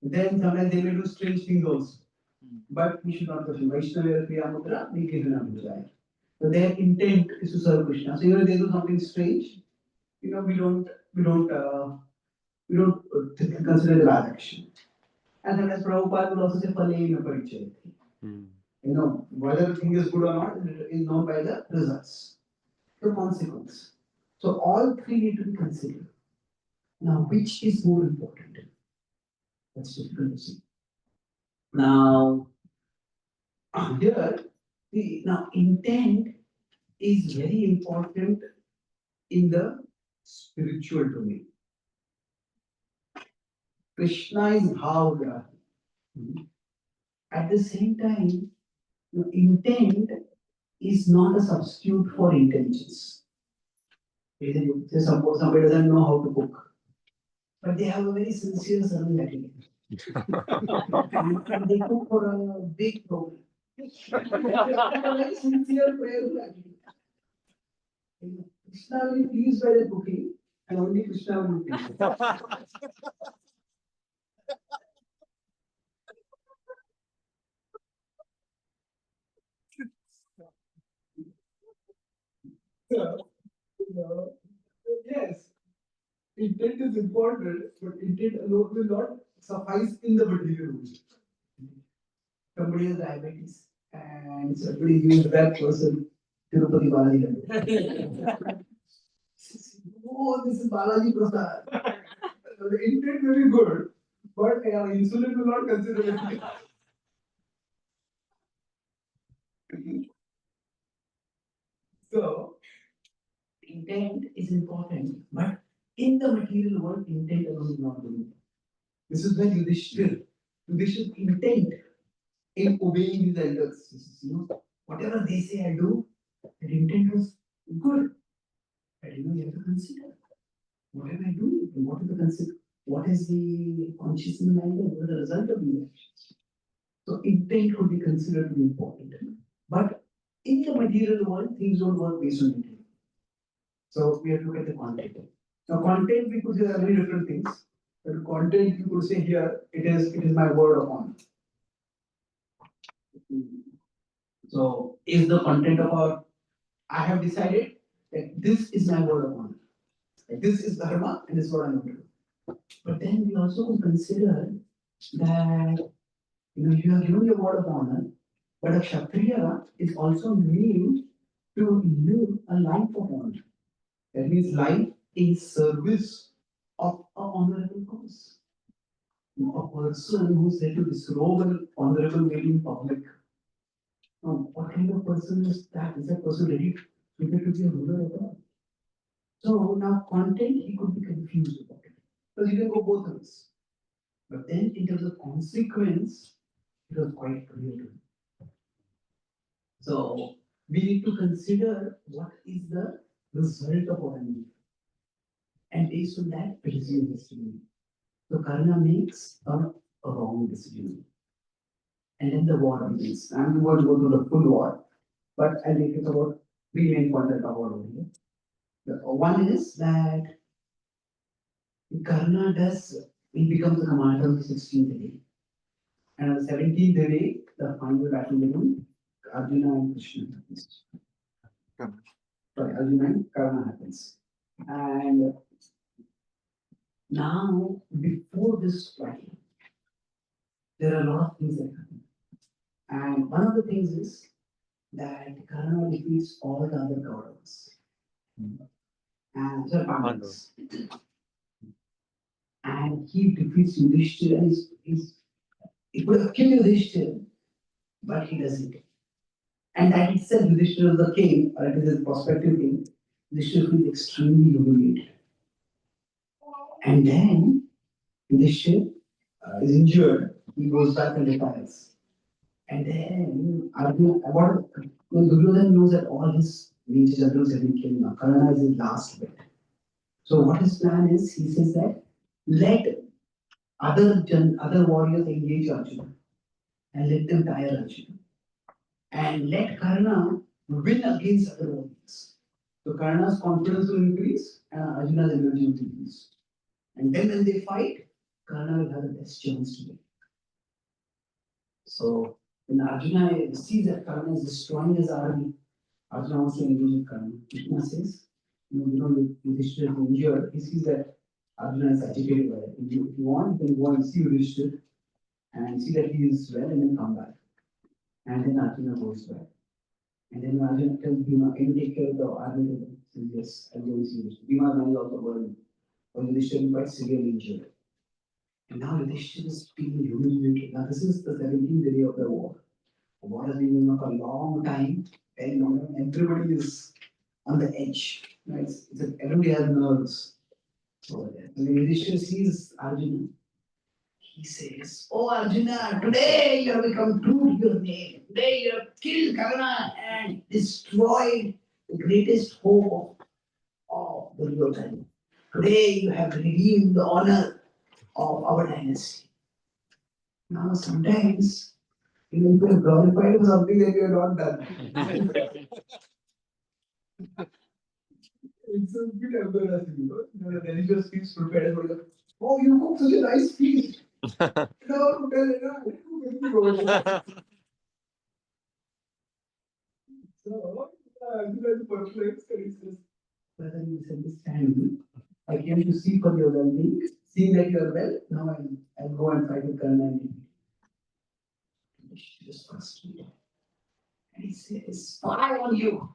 then sometimes they may do strange things also. But we should not question. Vaishnava Priyamutra, we give an desire. So their intent is to serve Krishna. So even if they do something strange, we don't consider it a bad action. And sometimes Prabhupada will also say Palena Parichayati. Whether the thing is good or not is known by the results, the consequence. So all three need to be considered. Now, which is more important? That's difficult to see. Now, here, now intent is very important in the spiritual domain. Krishna is Bhavgrahi. At the same time, intent is not a substitute for intelligence. Say somebody doesn't know how to cook, but they have a very sincere serving attitude. And they cook for a big program. They have a very sincere prayerful attitude. Krishna will be pleased by the cooking, and only Krishna will be pleased. So, yes, intent is important, but intent alone will not suffice in the material world. Somebody has diabetes and somebody gives that person Tirupati Balaji. Oh, this is Balaji Prasad. the intent may be good, but insulin will not consider it. So, intent is important, but in the material world, intent alone is not good. This is where Yudhishthir's intent in obeying these elders. Whatever they say I do, that intent was good. But you have to consider what am I doing? What is the concept? What is the consciousness mind? What is the result of the actions? So intent could be considered to be important. But in the material world, things don't work based on intent. So we have to look at the content. Now, content we could say there are many different things. But content you could say here it is my word of honor. So is the content of our I have decided that this is my word of honor. This is dharma and this is what I'm going to do. But then we also consider that you have given your word of honor, but a Kshatriya is also meant to live a life of honor. That means life in service of an honorable cause. A person who is there to disrobe an honorable way in public. Now, what kind of person is that? Is that person ready to be a ruler at all? So now content he could be confused about it. Because you can go both ways. But then in terms of consequence, it was quite clear to him. So we need to consider what is the result of what I'm doing. And based on that, a decision has to be made. So Karna makes a wrong decision. And then the war begins. I'm going to go to the full war, but I'll make it about three main points I'll cover over here. One is that Karna he becomes the commander of the 16th day. And on the 17th day, the final battle between Arjuna and Krishna happens. Sorry, Arjuna and Karna happens. And now, before this battle, there are a lot of things that happen. And one of the things is that Karna defeats all the other Kauravas. And the Pandavas. And he defeats Yudhishthira. He could have killed Yudhishthira, but he doesn't. And that itself, Yudhishthira is the king, or it is a prospective king. Yudhishthira feels extremely humiliated. And then Yudhishthira is injured. He goes back and retires. And then Arjuna, Duryodhana knows that all his major generals have been killed now. Karna is his last bit. So what his plan is, he says that let other warriors engage Arjuna and let them tire Arjuna. And let Karna win against other warriors. So Karna's confidence will increase and Arjuna's energy will increase. And then when they fight, Karna will have the best chance to win. So when Arjuna sees that Karna is destroying his army, Arjuna wants to engage with Karna. Krishna says, Yudhishthira is injured. He sees that Arjuna is agitated by it. If you want, you can go and see Yudhishthira and see that he is well and then come back. And then Arjuna goes back. And then Arjuna tells Bhima, can you take care of the army? He says, yes, I'll go and see Yudhishthira. Bhima's man is also burdened. But Yudhishthira is quite severely injured. And now Yudhishthira is being humiliated. Now this is the 17th day of the war. The war has been going on for a long time, very long. Everybody is on the edge. Right? Everybody has nerves. So when Yudhishthira sees Arjuna, he says, "Oh Arjuna, today you have become true to your name. Today you have killed Karna and destroyed the greatest hope of Duryodhana. Today you have redeemed the honor of our dynasty." Now sometimes you feel glorified for something that you have not done. It's a bit embarrassing, the religious feast prepared for you. Oh, you cook such a nice feast. No, so, the perplexed and he says, "Brother, you misunderstand me. I came to see for your well-being. Seeing that you are well, now I'll go and fight with Karna and defeat you." She was frustrated. And he says, "Spy on you."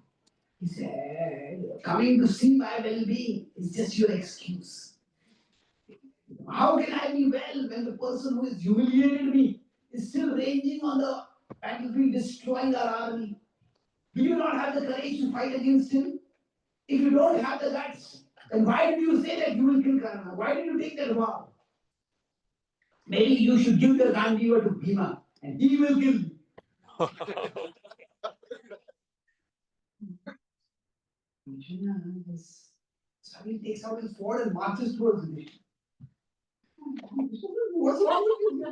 He said, "Coming to see my well-being is just your excuse. How can I be well when the person who has humiliated me is still raging on the battlefield, destroying our army? Do you not have the courage to fight against him? If you don't have the guts, then why did you say that you will kill Karna? Why did you take that vow? Maybe you should give the Gandiva to Bhima and he will kill you. Arjuna is suddenly takes out his sword and marches towards the mission. What's wrong with you?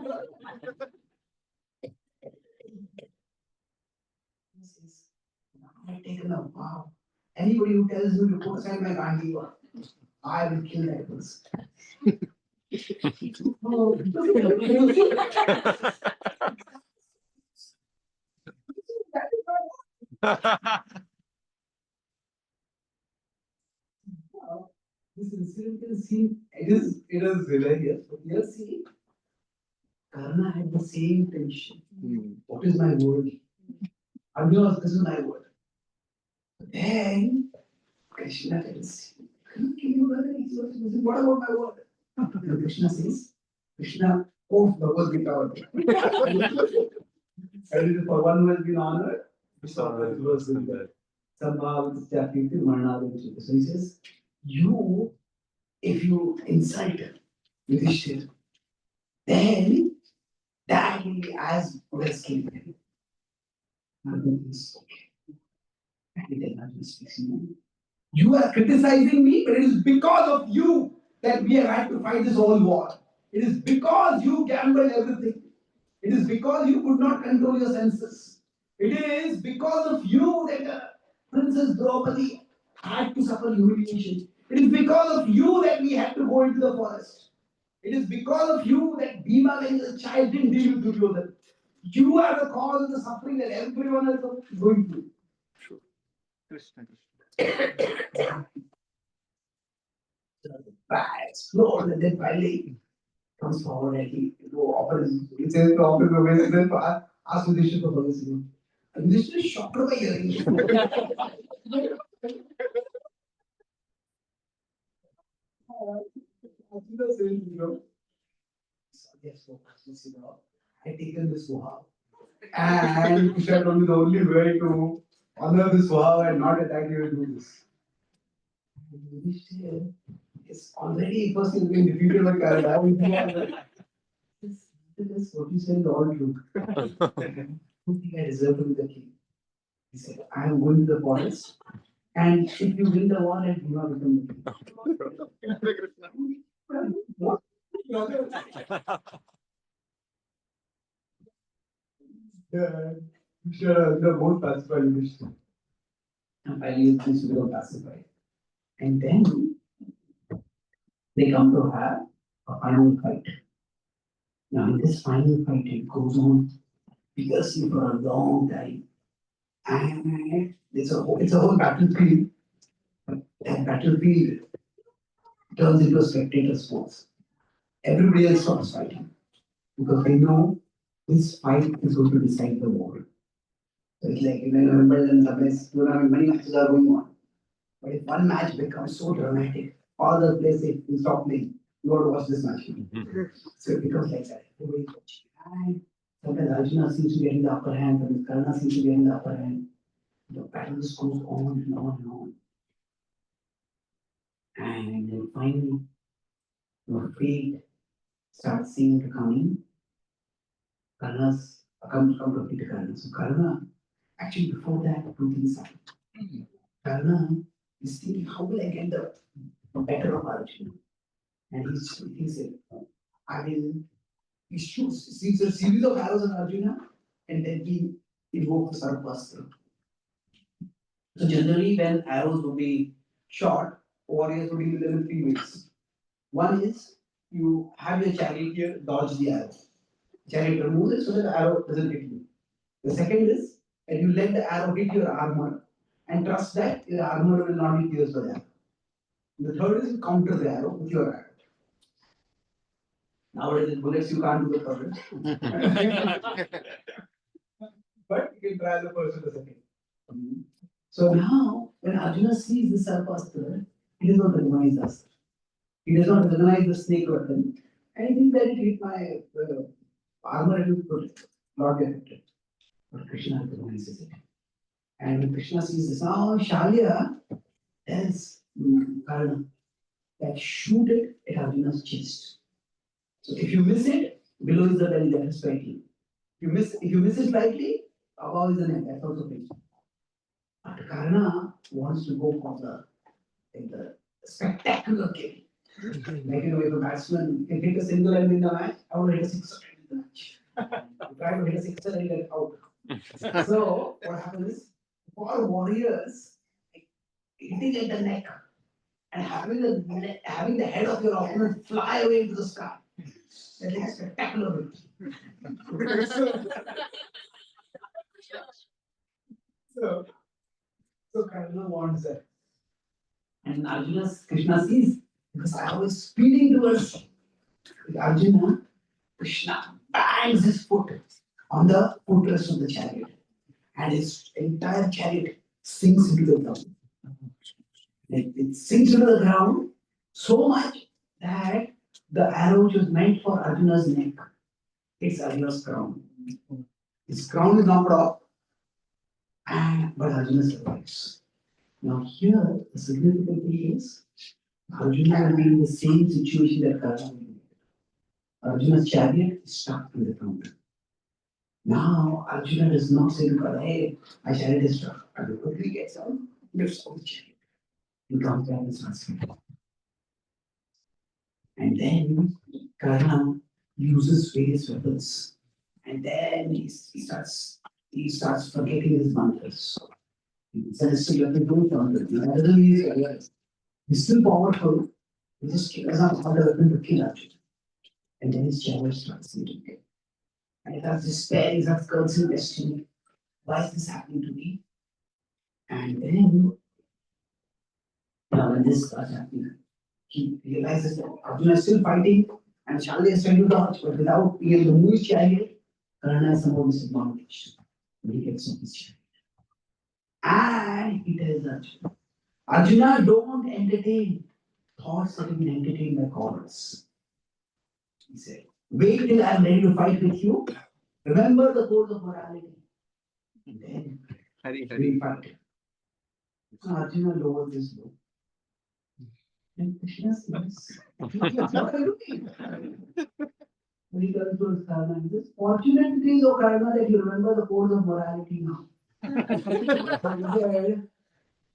He says, I've taken a vow. Anybody who tells me to put aside my Gandiva, I will kill that person. Oh, this incident is seen, it is hilarious, but here see, Karna had the same tension. What is my word? Arjuna, this is my word. But then Krishna tells him, "Can you brother? He says, what about my word? And Krishna says, Krishna quotes Bhagavad Gita. And for one who has been honored, Vishwamitra was in there. Somehow it's Jati Marna. So he says, you, if you insult Yudhishthir, then that will be as good as killing him. Arjuna is okay. And then Arjuna speaks, you are criticizing me, but it is because of you that we have had to fight this whole war. It is because you gambled everything. It is because you could not control your senses. It is because of you that Princess Draupadi had to suffer humiliation. It is because of you that we had to go into the forest. It is because of you that Bhima, when he was a child, didn't deal with Duryodhana. You are the cause of the suffering that everyone else is going through. Sure. Krishna. Explode, and then finally comes forward and he offers, he says to offer the way, he says, ask Yudhishthira for forgiveness. And Yudhishthira is shocked by hearing it. Arjuna says, yes, I taken this vow. And Krishna told me the only way to honor this vow and not attack you is do this. And Yudhishthira is already, first he's been defeated by Karna. This what you said is all true. I don't think I deserve to be the king. He said, I am going to the forest, and if you win the war, let Bhima become the king. What? Yeah, sure, they're both pacified. And finally, things become pacified. And then they come to have a final fight. Now, in this final fight, it goes on fiercely for a long time. And it's a whole battlefield. That battlefield turns into a spectator sports. Everybody else stops fighting because they know this fight is going to decide the war. So it's like, remember in the place, many matches are going on. But if one match becomes so dramatic, all the players say, you stop playing. You want to watch this match. So it becomes like that. Everybody's watching. And sometimes Arjuna seems to be getting the upper hand, sometimes Karna seems to be getting the upper hand. The battle just goes on and on and on. And then finally, your fate starts seeming to come in. Karna's come to defeat Karna. So Karna, actually before that, two things happen. Karna is thinking, how will I get the better of Arjuna? And he said, I will, he shoots, sees a series of arrows on Arjuna, and then he invokes the Sarvastra. So generally, when arrows will be shot, warriors will deal with them in three ways. One is you have your charioteer dodge the arrow. Chariot removes it so that the arrow doesn't hit you. The second is that you let the arrow hit your armor and trust that your armor will not be pierced by the arrow. The third is you counter the arrow with your arrow. Nowadays, with bullets, you can't do the third. But you can try the first and the second. So now, when Arjuna sees the Sarvastra, he does not recognize us. He does not recognize the snake weapon. And I think that it hit my armor and it would not be affected. But Krishna recognizes it. And when Krishna sees this, now Shalya tells Karna that shoot it at Arjuna's chest. So if you miss it, below is the belly, that is slightly. If you miss it slightly, above is the neck, that's also big. But Karna wants to go for the spectacular kill. Like, if a batsman can hit a single and win the match, I want to hit a sixer and win the match. Try to hit a sixer and get out. So, what happens is, for warriors, hitting at the neck and having the head of your opponent fly away into the sky. That is a spectacular victory. so, so Karna wants that. And Krishna sees, because I was speeding towards Arjuna, Krishna bangs his foot on the footrest of the chariot, and his entire chariot sinks into the ground. It sinks into the ground so much that the arrow which was meant for Arjuna's neck hits Arjuna's crown. His crown is knocked off, but Arjuna survives. Now here, the significant thing is, Arjuna will be in the same situation that Karna will be. Arjuna's chariot is stuck in the ground. Now, Arjuna does not say to Karna, hey, my chariot is stuck. Arjuna quickly gets out, lifts up the chariot. He comes back and starts fighting. And then Karna uses various weapons. And then he starts forgetting his mantras. He says, so you have to do something. He's still powerful. He just doesn't have the weapon to kill Arjuna. And then his chariot starts sinking. And he starts despairing, he starts cursing destiny. Why is this happening to me? And then, when this starts happening, he realizes that Arjuna is still fighting and Shalya is trying to dodge, but without being able to move his chariot, Karna is somehow disadvantaged. When he gets off his chariot. And he tells Arjuna, don't entertain thoughts that have been entertained by cowards. He said, wait till I am ready to fight with you. Remember the codes of morality. And then we fight. So Arjuna lowered his bow. And Krishna says, what are you doing? When he turns to his Karna, he says, fortunate it is, O Karna, that you remember the codes of morality now.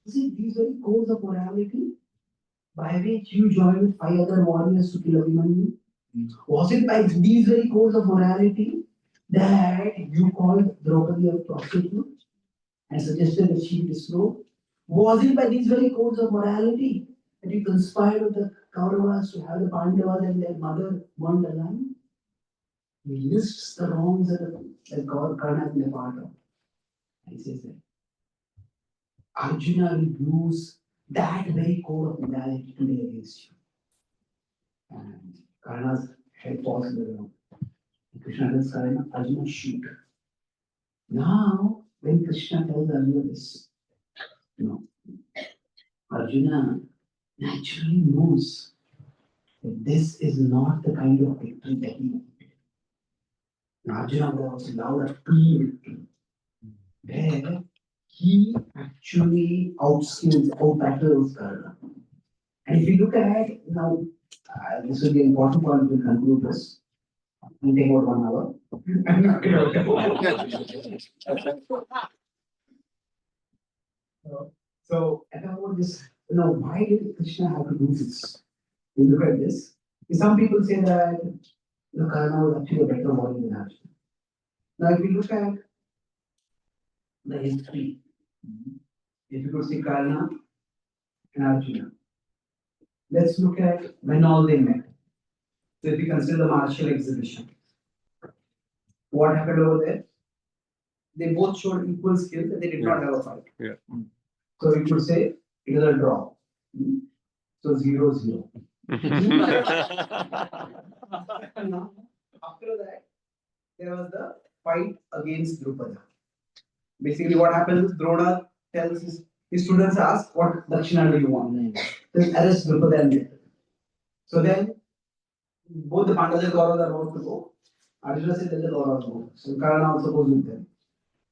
You see, these very codes of morality by which you joined with 5 other warriors to kill Abhimanyu, was it by these very codes of morality that you called Draupadi a prostitute and suggested that she be disrobed? Was it by these very codes of morality that you conspired with the Kauravas to have the Pandavas and their mother burned alive? He lists the wrongs that Karna has been a part of. And he says that Arjuna will use that very code of morality today against you. And Karna's head falls in the ground. Krishna tells Arjuna, shoot. Now, when Krishna tells Arjuna this, Arjuna naturally knows that this is not the kind of victory that he wanted. Arjuna was loud a pre-victory, where he actually out-battles Karna. And if you look at now, this will be an important point to conclude this. We'll take about 1 hour. So, about this, why did Krishna have to do this? You look at this. Some people say that Karna was actually a better warrior than Arjuna. Now, if you look at the history, if you could see Karna and Arjuna, let's look at when all they met. So, if you consider the martial exhibition, what happened over there? They both showed equal skills and they did not have a fight. Yeah. So, we could say it is a draw. So, 0-0. After that, there was the fight against Drupada. Basically, what happens is Drona tells his students ask, what Dakshina do you want? Then arrest Drupada and get. So then both the Pandavas and Kauravas are about to go. Arjuna says let the Kauravas go. So Karna also goes with them.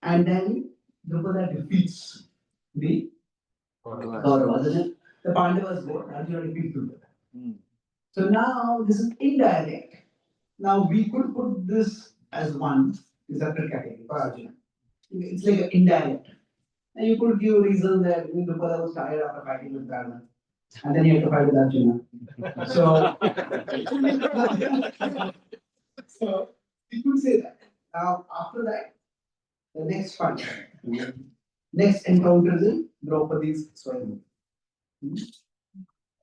And then Drupada defeats the Kauravas. And then the Pandavas go. Arjuna defeats Drupada. So now this is indirect. Now we could put this as one separate category for Arjuna. It's like an indirect. And you could give a reason that Drupada was tired after fighting with Karna. And then he had to fight with Arjuna. So, so you could say that. Now, after that, the next fight, next encounter is in Draupadi's Swayam.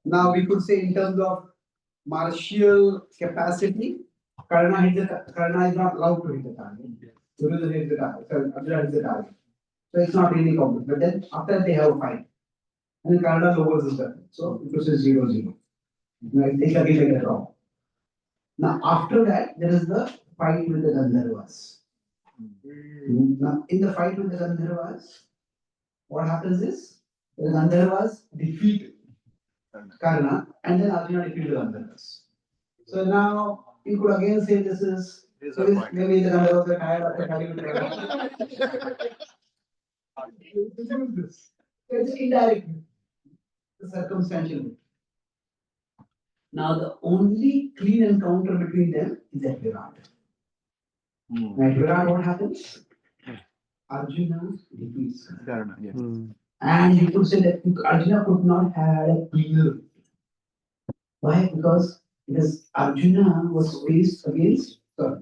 Now, we could say in terms of martial capacity, Karna is not allowed to hit the target. Duryodhana hits the target. So, Arjuna hits the target. So, it's not really complex. But then, after they have a fight, and then Karna lowers his weapon. So, it was 0-0. Now, it takes again like a draw. Now, after that, there is the fight with the Gandharvas. Now, in the fight with the Gandharvas, what happens is the Gandharvas defeat Karna and then Arjuna defeats the Gandharvas. So now you could again say this is maybe the Gandharvas are tired after fighting with the Gandharvas. It's indirect, the circumstantial bit. Now the only clean encounter between them is at Virat. At Virat, what happens? Arjuna defeats Karna. Yes. And you could say that Arjuna could not have had a cleaner. Why? Because Arjuna was faced against. Sorry.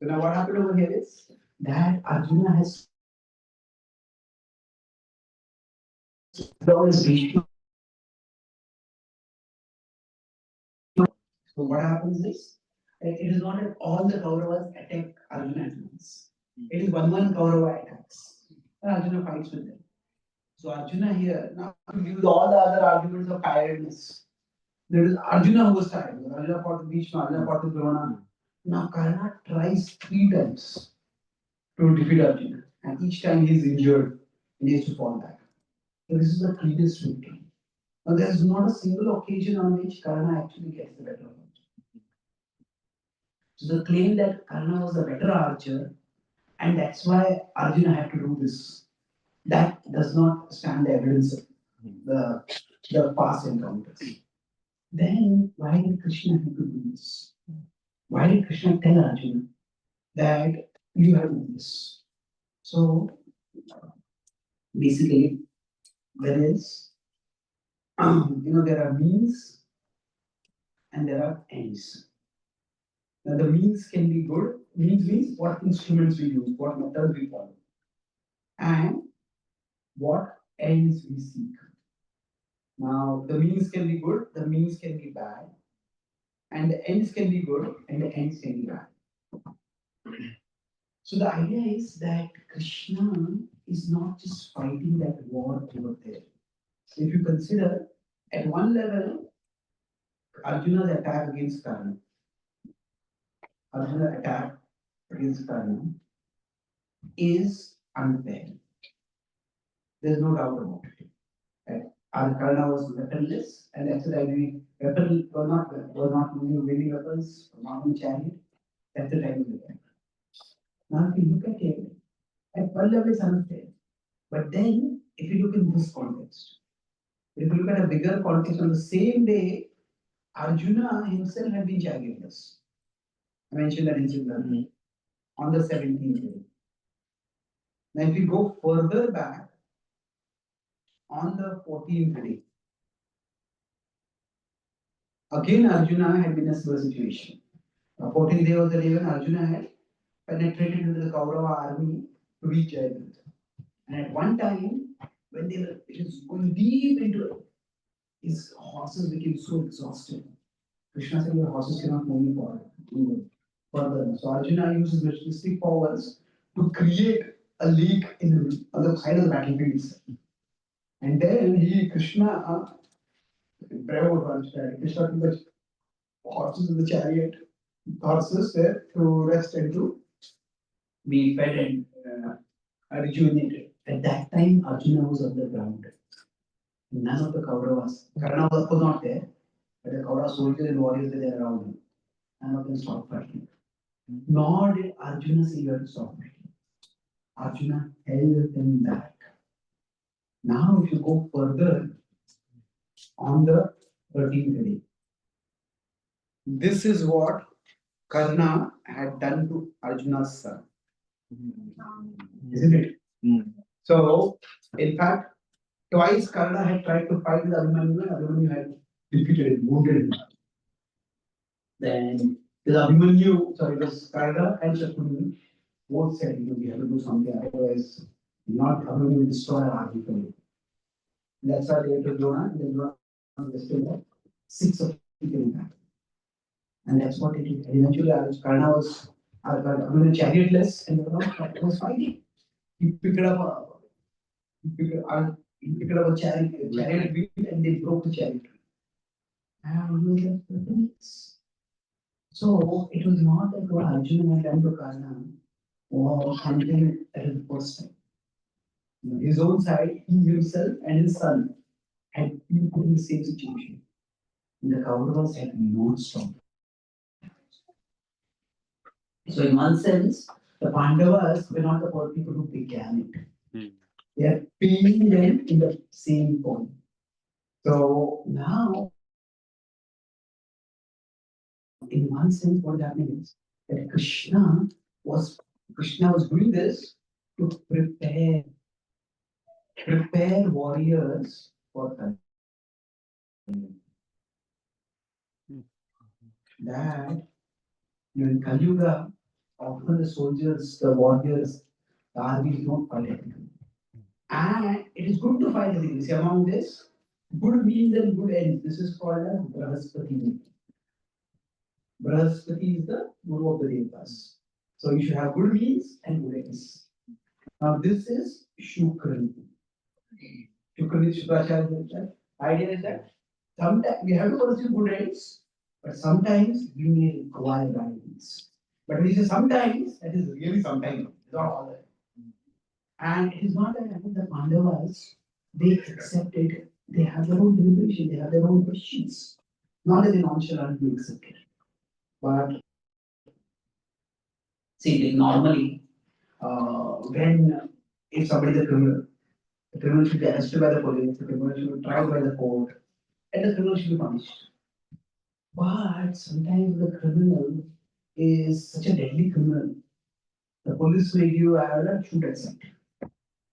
So now what happened over here is that Arjuna has always reached. So what happens is it is not that all the Kauravas attack Arjuna at once. It is one Kaurava attacks. And Arjuna fights with them. So Arjuna here now to use all the other arguments of tiredness. There is Arjuna who was tired. Arjuna fought with Bhishma, Arjuna fought with Drona. Now Karna tries 3 times to defeat Arjuna. And each time he is injured and he has to fall back. So this is the cleanest victory. Now there is not a single occasion on which Karna actually gets the better of Arjuna. So the claim that Karna was a better archer and that's why Arjuna had to do this, that does not stand the evidence of the past encounters. Then why did Krishna have to do this? Why did Krishna tell Arjuna that you have to do this? So basically, there is, there are means and there are ends. Now the means can be good. Means what instruments we use, what methods we follow, and what ends we seek. Now the means can be good, the means can be bad, and the ends can be good and the ends can be bad. So the idea is that Krishna is not just fighting that war over there. So if you consider at one level, Arjuna's attack against Karna, Arjuna's attack against Karna is unfair. There's no doubt about it. Right? Karna was weaponless, and that's the idea. Weapon were not using many weapons, were not in chariot. That's the time of the attack. Now, if you look at it, at one level it's unfair. But then, if you look in this context, if you look at a bigger context, on the same day, Arjuna himself had been chariotless. I mentioned that incident on the 17th day. Now, if you go further back, on the 14th day, again Arjuna had been in a similar situation. 14th day was the day when Arjuna had penetrated into the Kaurava army to reach Jayadratha. And at one time, when they were going deep into it, his horses became so exhausted. Krishna said, your horses cannot move me further. So Arjuna uses mystic powers to create a lake on the side of the battlefield. And then Krishna took the horses in the chariot, horses there to rest and to be fed and rejuvenated. At that time, Arjuna was on the ground. None of the Kauravas, Karna was not there, but the Kaurava soldiers and warriors were there around him. None of them stopped fighting. Nor did Arjuna say you have to stop fighting. Arjuna held them back. Now, if you go further on the 13th day, this is what Karna had done to Arjuna's son, isn't it? So, in fact, twice Karna had tried to fight with Abhimanyu, and Abhimanyu had defeated him, wounded him. Then the Abhimanyu, sorry, it was Karna and Shakuntala both said, we have to do something, otherwise, not Abhimanyu will destroy our army for you. That's why they went to Drona, and then Drona was still there. 6 of people in that. And that's what it did. And eventually, Karna was chariotless, and it was fighting. He picked up a chariot wheel, and they broke the chariot. And he was like, "Thanks." So it was not that what Arjuna had done to Karna was something that is the first time. His own side, he himself and his son had been put in the same situation. And the Kauravas had not stopped. So, in one sense, the Pandavas were not the people who began it. They are paying them in the same point. So, now, in one sense, what is happening is that Krishna was doing this to prepare warriors for Kali. That in Kali Yuga, often the soldiers, the warriors, the armies don't fight anything. And it is good to fight anything. See, among this, good means and good ends. This is called as Brahaspati. Brahaspati is the Guru of the Devas. So you should have good means and good ends. Now this is Shukran. Shukran is Shukracharya. Idea is that sometimes we have to pursue good ends, but sometimes we may require guidance. But when you say sometimes, that is really sometimes. It's not all the time. And it is not that the Pandavas, they accept it. They have their own deliberation, they have their own questions. Not that they nonchalantly accept it. But see, like normally, when if somebody is a criminal, the criminal should be arrested by the police, the criminal should be tried by the court, and the criminal should be punished. But sometimes the criminal is such a deadly criminal. The police may give a shoot accept.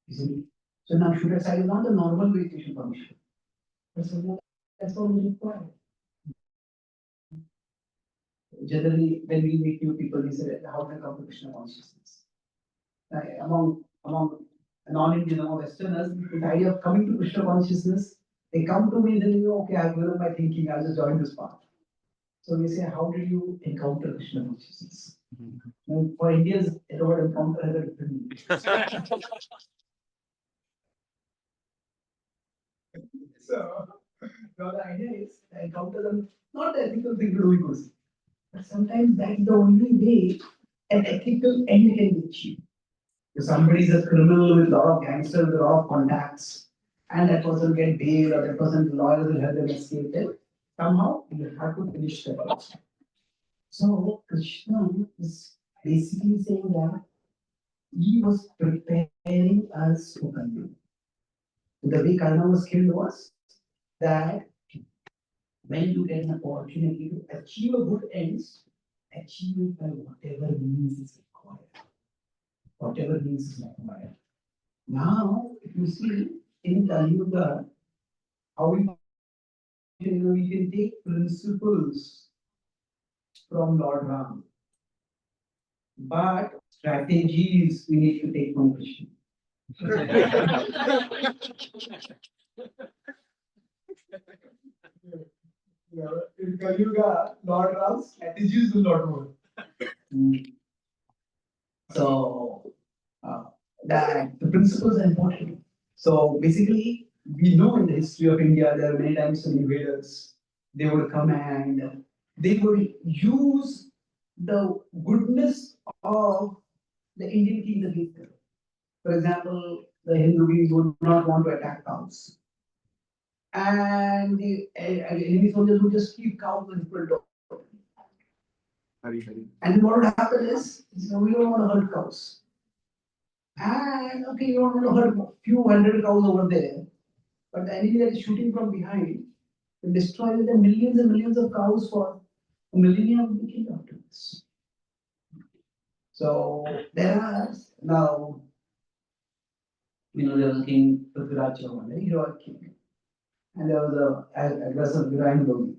Isn't it? So now shoot aside is not the normal way to issue permission. But sometimes that's what we require. Generally, when we meet new people, we say, how to come to Krishna consciousness? Among non-Indian or Westerners, the idea of coming to Krishna consciousness, they come to me and then okay, I've given up my thinking, I'll just join this path. So we say, how did you encounter Krishna consciousness? Now, for Indians, the word encounter has a different meaning. So now the idea is the encounter them not the ethical thing to do because, but sometimes that is the only way an ethical end can be achieved. If somebody is a criminal with a lot of gangsters, with a lot of contacts, and that person get bail or that person's lawyers will help them escape it, somehow you have to finish that person. So Krishna is basically saying that he was preparing us for Kali. The way Karna was killed was that when you get an opportunity to achieve a good ends, achieve it by whatever means is required. Whatever means is required. Now, if you see in Kali Yuga, how we can take principles from Lord Ram, but strategies we need to take from Krishna. In Kali Yuga, Lord Ram's strategies will not work. So, the principles are important. So basically, we know in the history of India there are many times some invaders. They would come and they would use the goodness of the Indian king is against them. For example, the Hindu kings would not want to attack cows. And the enemy soldiers would just keep cows in front of. Hari. And what would happen is, we don't want to hurt cows. And okay, you don't want to hurt a few hundred cows over there, but the enemy that is shooting from behind will destroy the millions and millions of cows for a millennia of the king afterwards. So there are now, there was a king, Prithviraj Chauhan, a heroic king, and there was a aggressive Ibrahim.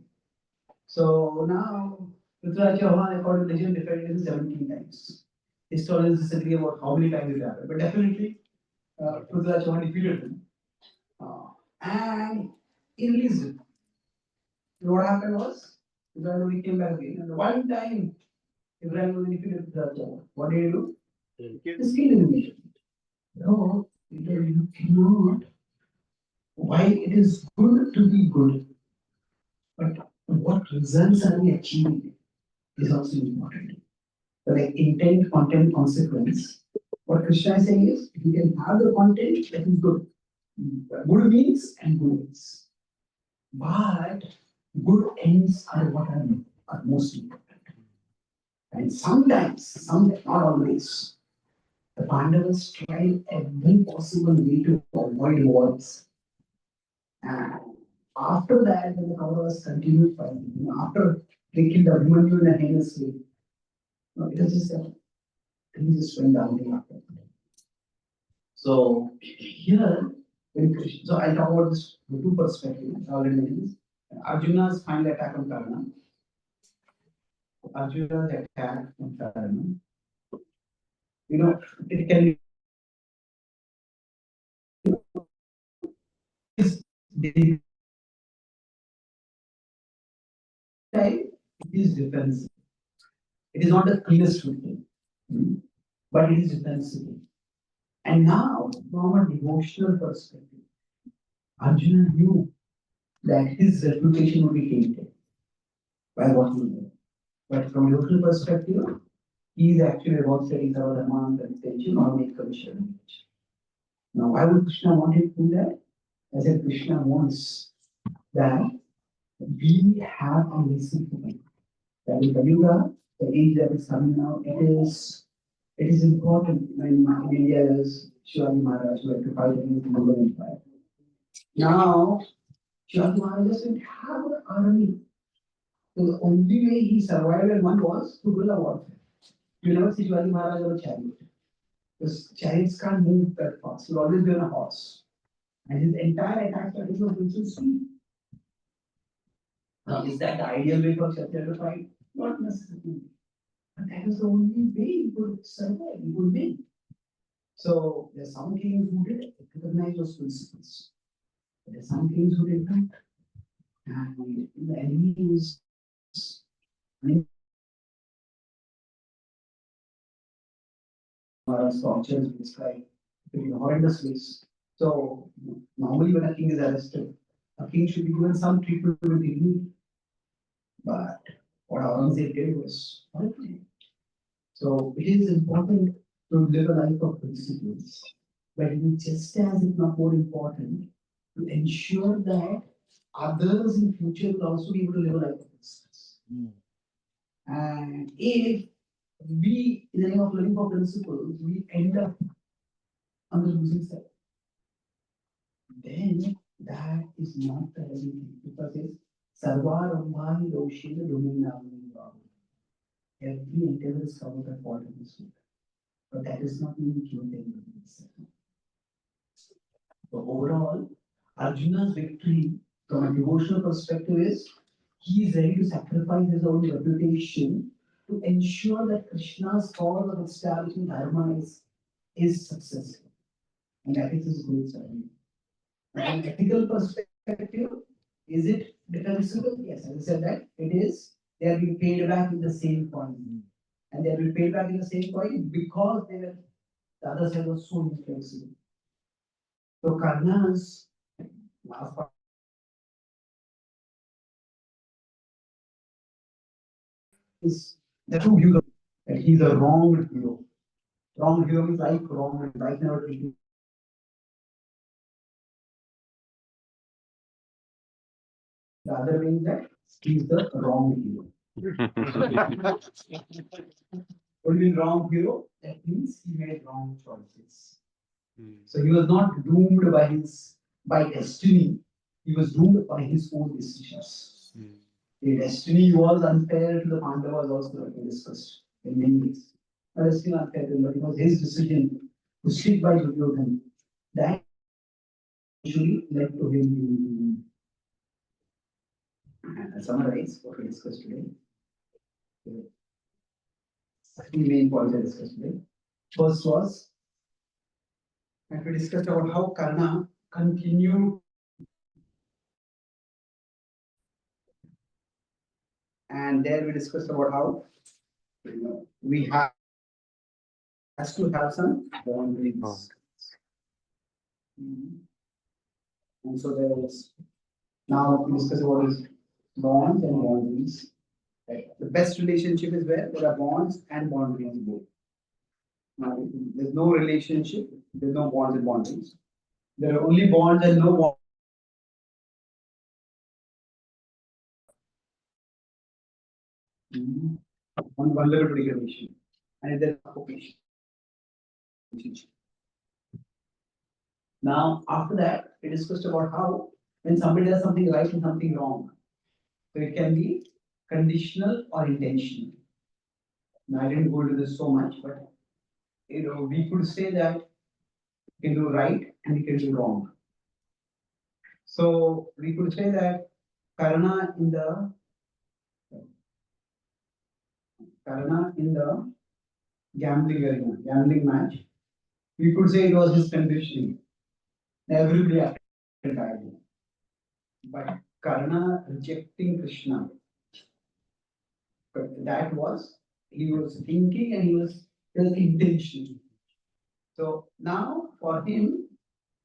So now, Prithviraj Chauhan, according to legend, defended him 17 times. Historians disagree about how many times it happened, but definitely Prithviraj Chauhan defeated him. And he released him. And what happened was, Ibrahim Lodi came back again, and one time Ibrahim Lodi defeated Prithviraj Chauhan. What did he do? He killed him immediately. No, you cannot. Why it is good to be good, but what results are we achieving is also important. So like intent, content, consequence. What Krishna is saying is, if you can have the content, that is good. Good means and good ends. But good ends are what are most important. And sometimes, not always, the Pandavas tried every possible way to avoid wars. And after that, when the Kauravas continued fighting, after they killed Abhimanyu in a heinous way, it was just that things just went down after that. So here, so I'll talk about this from two perspectives. Already mentioned this. Arjuna's final attack on Karna. Arjuna's attack on Karna. It can be it is defensive. It is not the cleanest victory, but it is defensive. And now, from a devotional perspective, Arjuna knew that his reputation would be tainted by what he did. But from a devotional perspective, he is actually demonstrating Sarvadharma and Parityajya, not make commission. Now, why would Krishna want him to do that? I said Krishna wants that we have a lesson for him. That in the Yuga, the age that is coming now, it is important when in India there's Shivaji Maharaj who had to fight against the Mughal Empire. Now, Shivaji Maharaj doesn't have an army. So the only way he survived and won was through guerrilla warfare. You never see Shivaji Maharaj on a chariot. Because chariots can't move that fast. He'll always be on a horse. And his entire attack strategy was also speed. Now, is that the ideal way for Kshatriya to fight? Not necessarily. But that was the only way he could survive, he could win. So there's some kings who did recognize those principles. There's some kings who did not. And the enemy is tortures described in horrendous ways. So normally when a king is arrested, a king should be given some treatment with dignity. But what Aurangzeb did was horrible. So it is important to live a life of principles, but it is just as if not more important to ensure that others in future will also be able to live a life of principles. And if we, in the name of living for principles, we end up on the losing side, then that is not the healthy thing, because it's Sarvarambhani Doshina Dominavani Babu. Every endeavor is covered by fault in this world. But that is not mean we cure them. So overall, Arjuna's victory from a devotional perspective is he is ready to sacrifice his own reputation to ensure that Krishna's cause of establishing dharma is successful. And that is his great surrender. From an ethical perspective, is it defensible? Yes, as I said that it is. They are being paid back in the same coin. And they are being paid back in the same coin because the other side was so inflexible. So Karna's last part is the two views that he's a wronged hero. Wrong hero means life wrong and life never treated. The other way is that he is the wrong hero. What do you mean wrong hero? That means he made wrong choices. So he was not doomed by destiny. He was doomed by his own decisions. The destiny was unfair to the Pandavas also, like we discussed in many ways. But it's still unfair to him, but it was his decision to stick by Duryodhana that actually led to him being. And I'll summarize what we discussed today. Three main points I discussed today. First was that we discussed about how Karna continued, and there we discussed about how we have has to have some boundaries. And so there was now we discuss what is bonds and boundaries. Right? The best relationship is where there are bonds and boundaries both. Now, there's no relationship, there's no bonds and boundaries. There are only bonds and no bonds. One vulnerability relation, and then occupation. Now, after that, we discussed about how when somebody does something right and something wrong, so it can be conditional or intentional. Now, I didn't go into this so much, but we could say that we can do right and we can do wrong. So we could say that Karna in the gambling arena, gambling match, we could say it was his conditioning. Everybody acted badly. But Karna rejecting Krishna, but that was he was thinking and he was intentional. So now for him,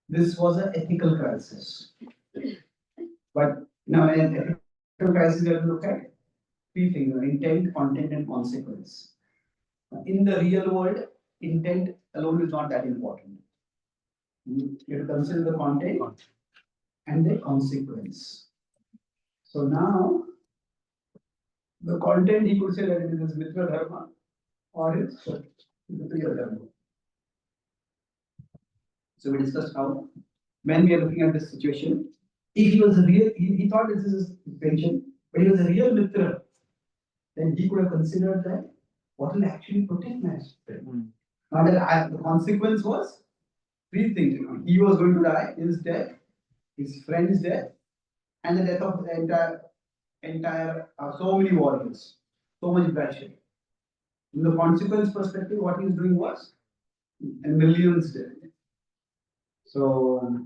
this was an ethical crisis. But now in an ethical crisis, you have to look at three things: intent, content, and consequence. In the real world, intent alone is not that important. You have to consider the content and the consequence. So now, the content he could say that it is Mitra Dharma or it's Kshatriya Dharma. So we discussed how when we are looking at this situation, if he was a real, he thought this is his intention, but he was a real Mitra, then he could have considered that what will actually protect my spirit. Now that the consequence was three things. He was going to die, his death, his friend's death, and the death of the entire so many warriors, so much bloodshed. From the consequence perspective, what he was doing was millions dead. So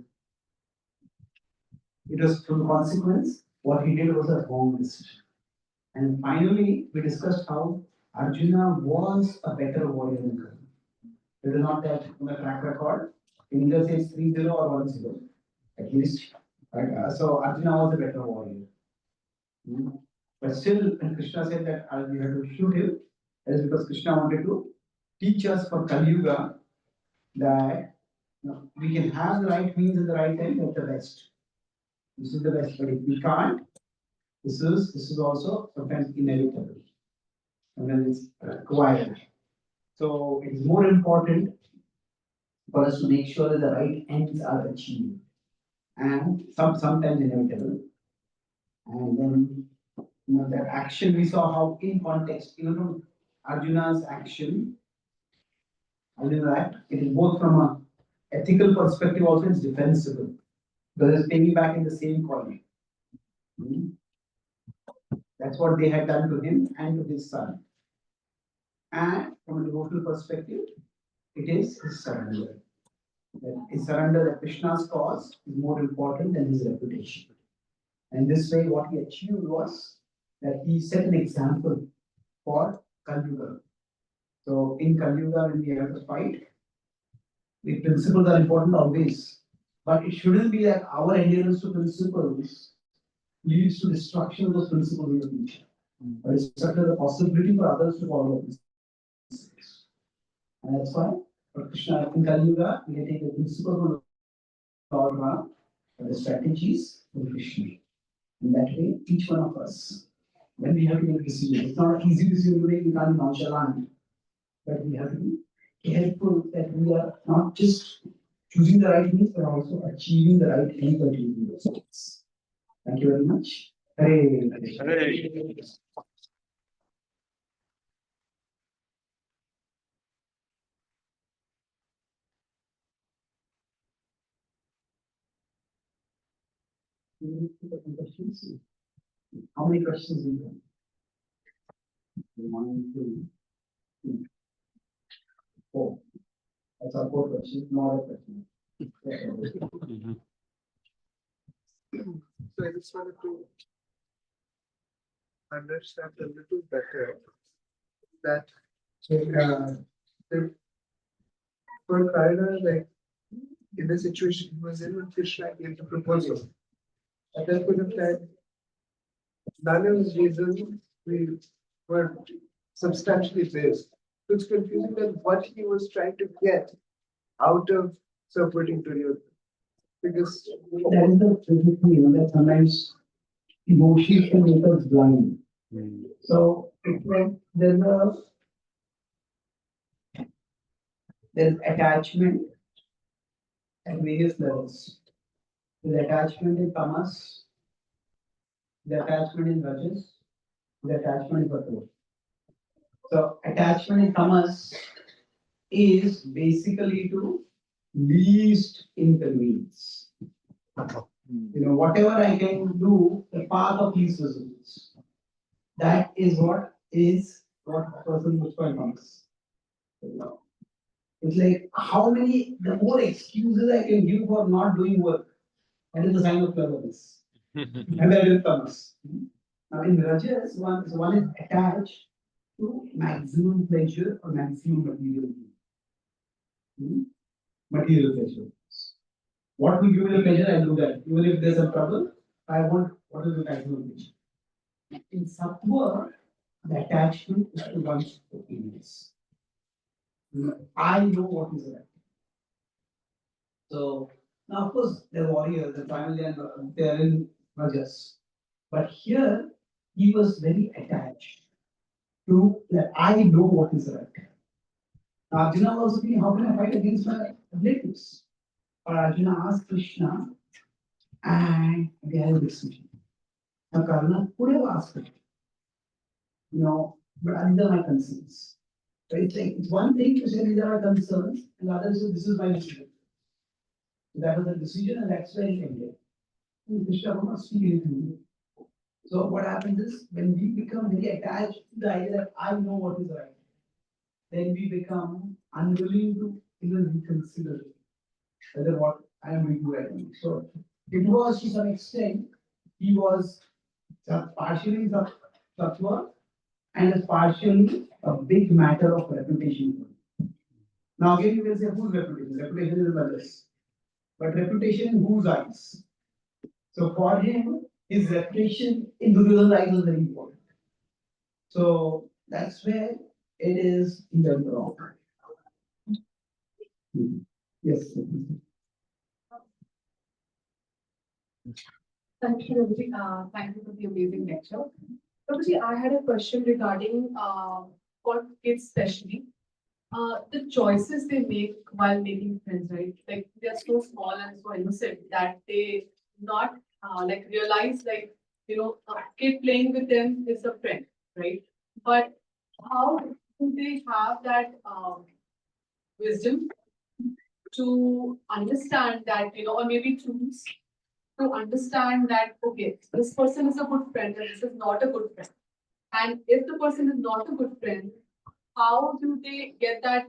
it was from the consequence, what he did was a wrong decision. And finally, we discussed how Arjuna was a better warrior than Karna. It is not that on the track record, in either says 3-0 or 1-0, at least. Right? So Arjuna was a better warrior. But still, when Krishna said that you have to shoot him, that is because Krishna wanted to teach us for Kali Yuga that we can have the right means at the right time at the best. This is the best, but if we can't, this is also sometimes inevitable. And then it's required. So it is more important for us to make sure that the right ends are achieved. And sometimes inevitable. And then that action we saw how in context, even from Arjuna's action, Arjuna it is both from a ethical perspective also it's defensible. Because it's paying back in the same coin. That's what they had done to him and to his son. And from a devotional perspective, it is his surrender. His surrender that Krishna's cause is more important than his reputation. And this way, what he achieved was that he set an example for Kali Yuga. So in Kali Yuga, when we have to fight, the principles are important always. But it shouldn't be that our adherence to principles leads to destruction of those principles in the future. But it's such a possibility for others to follow the principles. And that's why for Krishna in Kali Yuga, we take the principle from Lord Ram, the strategies from Krishna. In that way, each one of us, when we have to make decisions, it's not an easy decision to make, we can't be nonchalant, but we have to be careful that we are not just choosing the right means, but also achieving the right end by choosing those things. Thank you very much. Hare Krishna. Hare. Questions? How many questions we have? One, two, three, four. That's our four questions, not a question. So I just wanted to understand a little better that the for Karna, like in the situation he was in when Krishna gave the proposal. At that point of time, none of his reasons we were substantially based. So it's confusing that what he was trying to get out of supporting Duryodhana. Because That is the tricky thing, that sometimes emotions can make us blind. So it's like there's attachment at various levels. There's attachment in tamas, the attachment in rajas, the attachment in sattva. So attachment in tamas is basically to least inconvenience. Whatever I can do, the path of least resistance. That is what a person looks for in tamas. It's like the more excuses I can give for not doing work, that is the sign of cleverness. And that is tamas. Now in rajas, one is attached to maximum pleasure or maximum material gain. Material pleasure. What will give me the pleasure, I do that. Even if there's a trouble, I want what is the maximum pleasure. In sattva, the attachment is to one's opinions. I know what is right. So now, of course, they're warriors, they're finally they're in rajas. But here, he was very attached to that I know what is right. Now, Arjuna was also thinking, how can I fight against my relatives? But Arjuna asked Krishna, and they had a decision. Now, Karna could have asked it, but these are my concerns. So it's one thing to say these are my concerns, and the other is this is my decision. So that was the decision, and that's where it ended. Krishna will not speak anything. So what happens is when we become very attached to the idea that I know what is right, then we become unwilling to even reconsider whether what I am doing right. So it was to some extent, he was partially sattva and is partially a big matter of reputation. Now again you can say whose reputation? Reputation is others. But reputation in whose eyes? So for him, his reputation in Duryodhana's eyes was very important. So that's where it is he went wrong. Yes. Thank you, Prabhuji. Thank you for the amazing lecture. Prabhuji, I had a question regarding for kids especially. The choices they make while making friends, right? Like they are so small and so innocent that they not realize a kid playing with them is a friend, right? But how do they have that wisdom to understand that, or maybe choose to understand that, okay, this person is a good friend and this is not a good friend. And if the person is not a good friend, how do they get that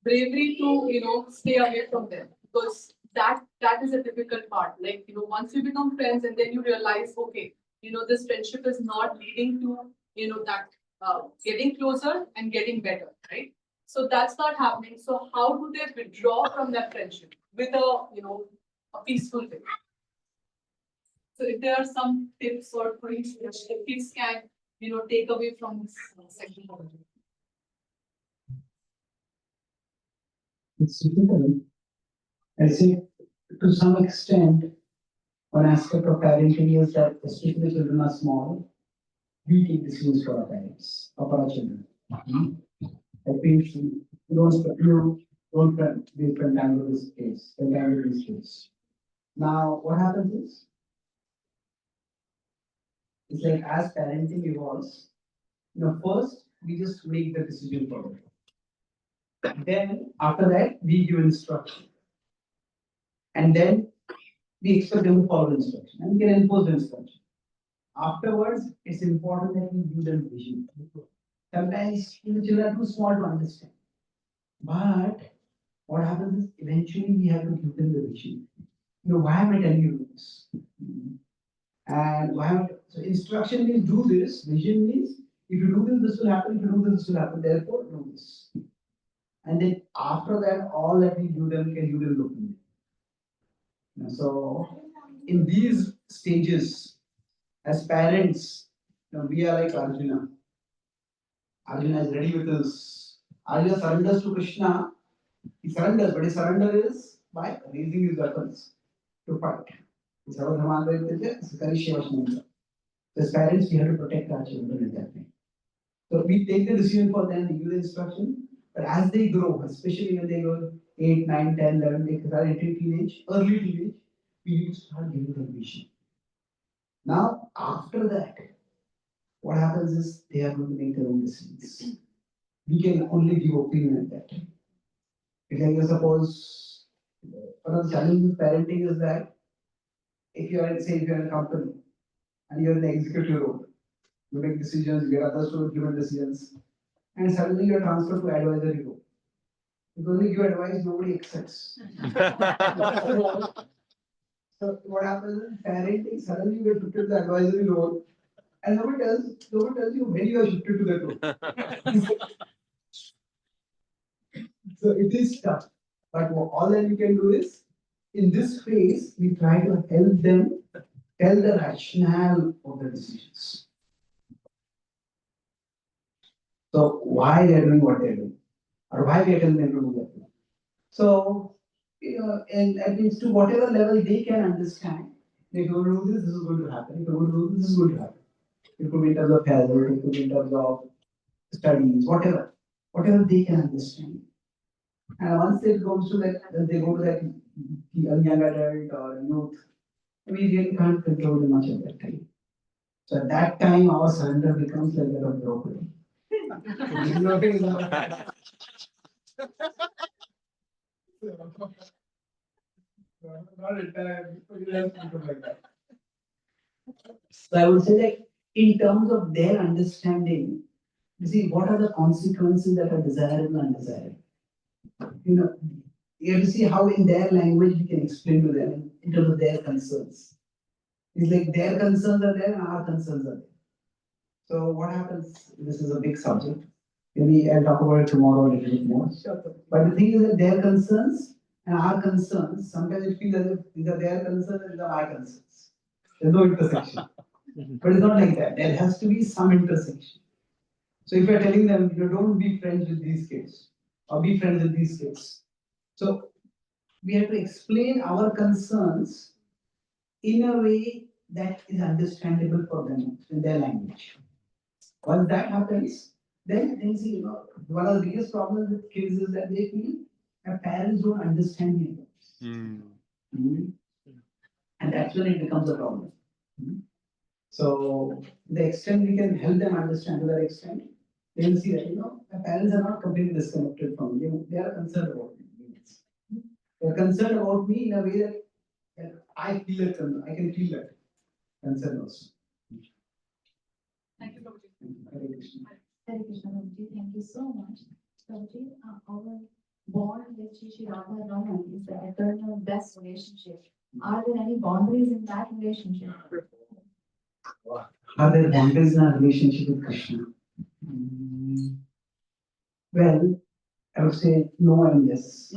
bravery to, stay away from them? Because that is a difficult part. Like, once you become friends and then you realize, okay, this friendship is not leading to, that getting closer and getting better, right? So that's not happening. So how do they withdraw from that friendship with a peaceful way? So if there are some tips or points which the kids can, take away from this section. It's difficult. I say to some extent, one aspect of parenting is that especially the children are small, we take decisions for our parents, or for our children. That means you don't be spend time with this case, spend time with this case. Now, what happens is, it's like as parenting evolves, first we just make the decision for them. Then after that, we give instruction. And then we expect them to follow the instruction and we can enforce the instruction. Afterwards, it's important that we give them vision. Sometimes the children are too small to understand. But what happens is eventually we have to give them the vision. Why am I telling you this? And so instruction means do this, vision means if you do this, this will happen, if you do this, this will happen, therefore do this. And then after that, all that we do them can do them looking. So in these stages, as parents, we are like Arjuna. Arjuna is ready with his. Arjuna surrenders to Krishna. He surrenders, but his surrender is by raising his weapons to fight. As parents, we have to protect our children at that time. So we take the decision for them, we give the instruction, but as they grow, especially when they go 8, 9, 10, 11, they start entering teenage, early teenage, we need to start giving them vision. Now, after that, what happens is they are going to make their own decisions. We can only give opinion at that time. Because suppose one of the challenges with parenting is that if you are, say, if you are in a company and you're in the executive role, you make decisions, you get others to implement decisions, and suddenly you're transferred to advisory role. Because when you give advice, nobody accepts. So what happens in parenting, suddenly you get shifted to the advisory role, and nobody tells you when you are shifted to that role. So it is tough. But all that we can do is, in this phase, we try to help them tell the rationale of the decisions. So why they are doing what they are doing, or why we are telling them to do that. So, and that means to whatever level they can understand, if you want to do this, this is going to happen. If you want to do this, this is going to happen. It could be in terms of health, it could be in terms of studies, whatever they can understand. And once it goes to that, they go to that young adult or youth, we really can't control them much at that time. So at that time, our surrender becomes like that of Draupadi. Not entirely, like that. So I would say that in terms of their understanding, you see what are the consequences that are desirable and undesirable. You have to see how in their language we can explain to them in terms of their concerns. It's like their concerns are there and our concerns are there. So what happens? This is a big subject. Maybe I'll talk about it tomorrow a little bit more. But the thing is that their concerns and our concerns, sometimes it feels as if these are their concerns and these are my concerns. There's no intersection. But it's not like that. There has to be some intersection. So if you're telling them, don't be friends with these kids or be friends with these kids. So we have to explain our concerns in a way that is understandable for them in their language. Once that happens, then things, one of the biggest problems with kids is that they feel that parents don't understand them. And that's when it becomes a problem. So, to the extent we can help them understand, to that extent, they will see that, the parents are not completely disconnected from me. They are concerned about me. They are concerned about me in a way that I feel it, I can feel that concern also. Thank you, Prabhuji. Hare Krishna. Hare Krishna, Prabhuji. Thank you so much. Prabhuji, our bond with Shri Radha Raman is the eternal best relationship. Are there any boundaries in that relationship? Are there boundaries in our relationship with Krishna? Well, I would say no and yes.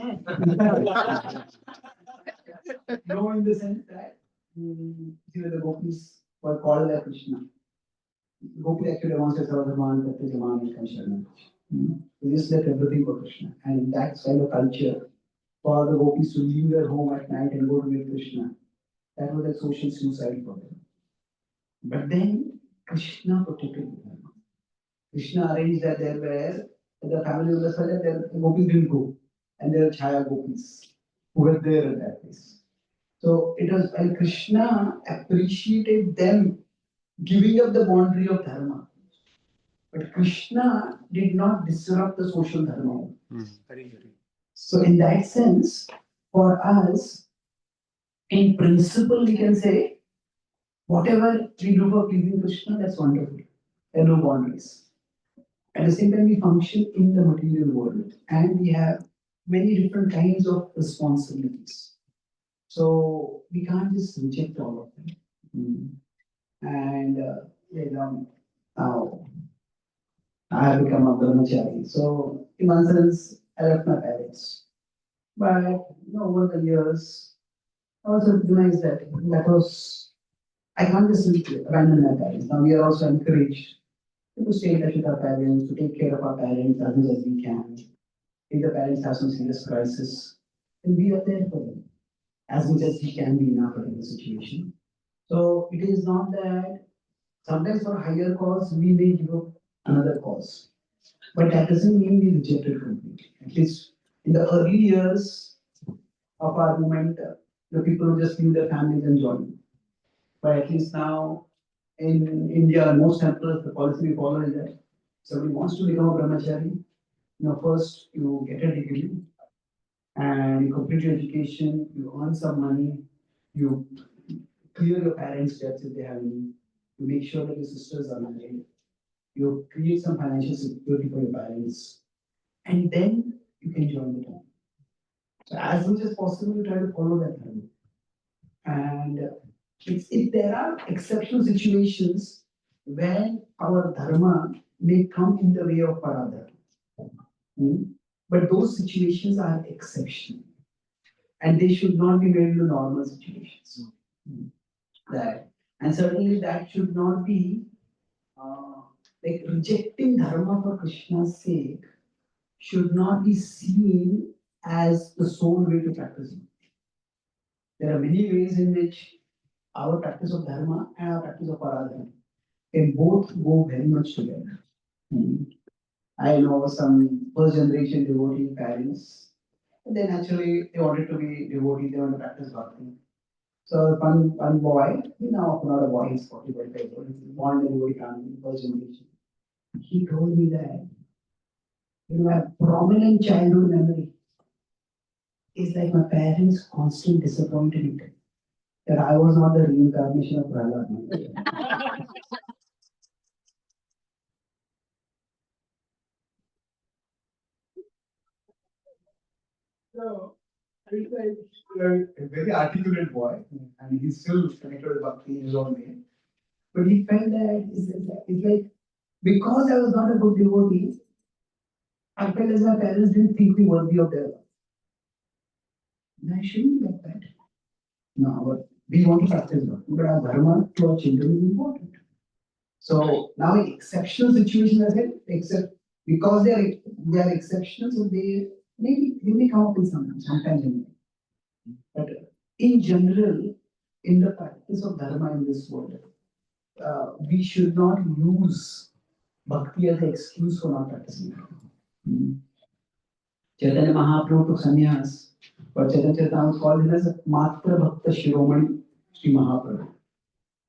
No in the sense that the gopis were called by Krishna. Gopi actually demonstrates Radhaman, Tatyajaman, and Kansharana. We just left everything for Krishna. And in that kind of culture, for the gopis to leave their home at night and go to meet Krishna. That was a social suicide for them. But then Krishna protected them. Krishna arranged that there were the family members were there, the gopis didn't go, and there were Chaya gopis who were there at that place. So it was and Krishna appreciated them giving up the boundary of dharma. But Krishna did not disrupt the social dharma. So in that sense, for us, in principle, we can say, whatever we do for pleasing Krishna, that's wonderful. There are no boundaries. At the same time, we function in the material world and we have many different kinds of responsibilities. So we can't just reject all of them. And now I have become a brahmachari. So in one sense, I left my parents. But over the years, I also realized that I can't just abandon my parents. Now we are also encouraged to stay in touch with our parents, to take care of our parents as much as we can. If the parents have some serious crisis, then we are there for them as much as we can be in our particular situation. So it is not that sometimes for higher cause we may give up another cause, but that doesn't mean we reject it completely. At least in the early years of our movement, the people who just leave their families and join. But at least now in India, most temples, the policy we follow is that if somebody wants to become a brahmachari, first you get a degree and you complete your education, you earn some money, you clear your parents' debts if they have any, you make sure that your sisters are married, you create some financial security for your parents, and then you can join the temple. So as much as possible, you try to follow that time. And if there are exceptional situations where our dharma may come in the way of our dharma, but those situations are exceptional and they should not be made into normal situations. That and certainly that should not be like rejecting dharma for Krishna's sake should not be seen as the sole way to practice it. There are many ways in which our practice of dharma and our practice of aradhana can both go very much together. I know some first generation devotee parents, they naturally they wanted to be devotee, they want to practice bhakti. So one boy, now not a boy, he's 45 years old, he's born in a devotee family, first generation. He told me that my prominent childhood memory is like my parents constant disappointed me that I was not the reincarnation of Prahlad. So he's like a very articulate boy, and he's still connected with Bhakti in his own way. But he felt that it's like because I was not a good devotee, I felt as my parents didn't think me worthy of their love. And I shouldn't be like that. No, but we want to practice Bhakti, but our dharma to our children is important. So now in exceptional situations, I said, except because they are exceptional, so they may come up with sometimes. But in general, in the practice of dharma in this world, we should not use bhakti as an excuse for not practicing dharma. Chaitanya Mahaprabhu took sannyas, but Chaitanya Charitamrita called him as Matra Bhakta Shiromani Sri Mahaprabhu.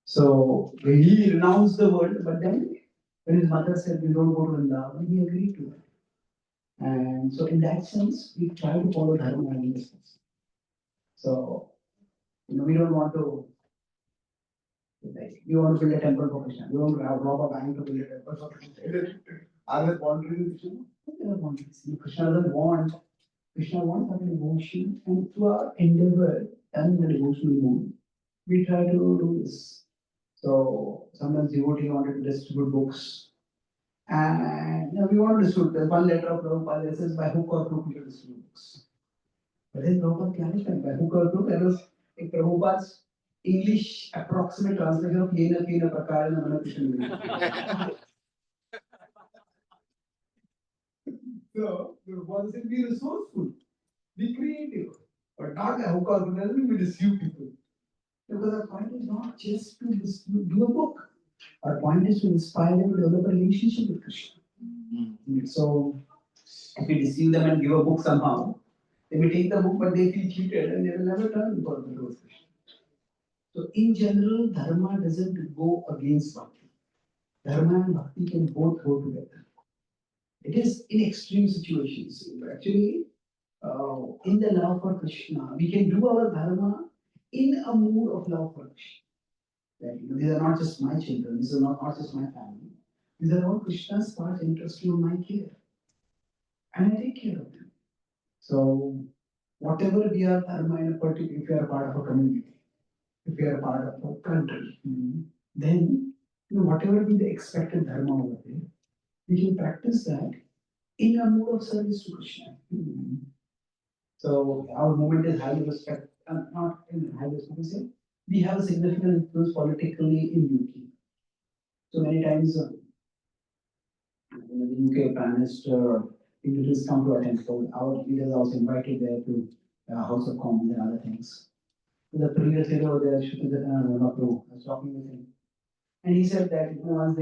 So when he renounced the world, but then when his mother said we don't go to Vrindavan, he agreed to it. And so in that sense, we try to follow dharma in this sense. So we don't want to like you want to build a temple for Krishna. You want to rob a bank to build a temple for Krishna. Are there boundaries in Krishna? There are boundaries. Krishna doesn't want. Krishna wants our devotion, and through our endeavor and the devotional mood, we try to do this. So sometimes devotee wanted to distribute books. And we want to distribute. There's one letter of Prabhupada that says by hook or crook we should distribute books. But then Prabhupada clarified by hook or crook, that was like Prabhupada's English approximate translation of Yena Kena Prakarana Mana Krishna. So Prabhupada said be resourceful. Be creative. But not a hook or doesn't we deceive people. Because our point is not just to do a book. Our point is to inspire them to develop a relationship with Krishna. So if we deceive them and give a book somehow, they may take the book but they feel cheated and they will never turn towards Krishna. So in general, dharma doesn't go against bhakti. Dharma and bhakti can both go together. It is in extreme situations. Actually, in the love for Krishna, we can do our dharma in a mood of love for Krishna. Like, these are not just my children, these are not just my family. These are all Krishna's part interested in my care. And I take care of them. So, whatever we are dharma in a particular, if you are a part of a community, if you are a part of a country, then whatever be the expected dharma over there, we can practice that in a mood of service to Krishna. So our movement is highly respect, not in highly respect, say, we have a significant influence politically in UK. So many times, the UK Prime Minister or individuals come to our temple. Our leaders are also invited there to House of Commons and other things. The previous leader over there, I was talking with him, and he said that once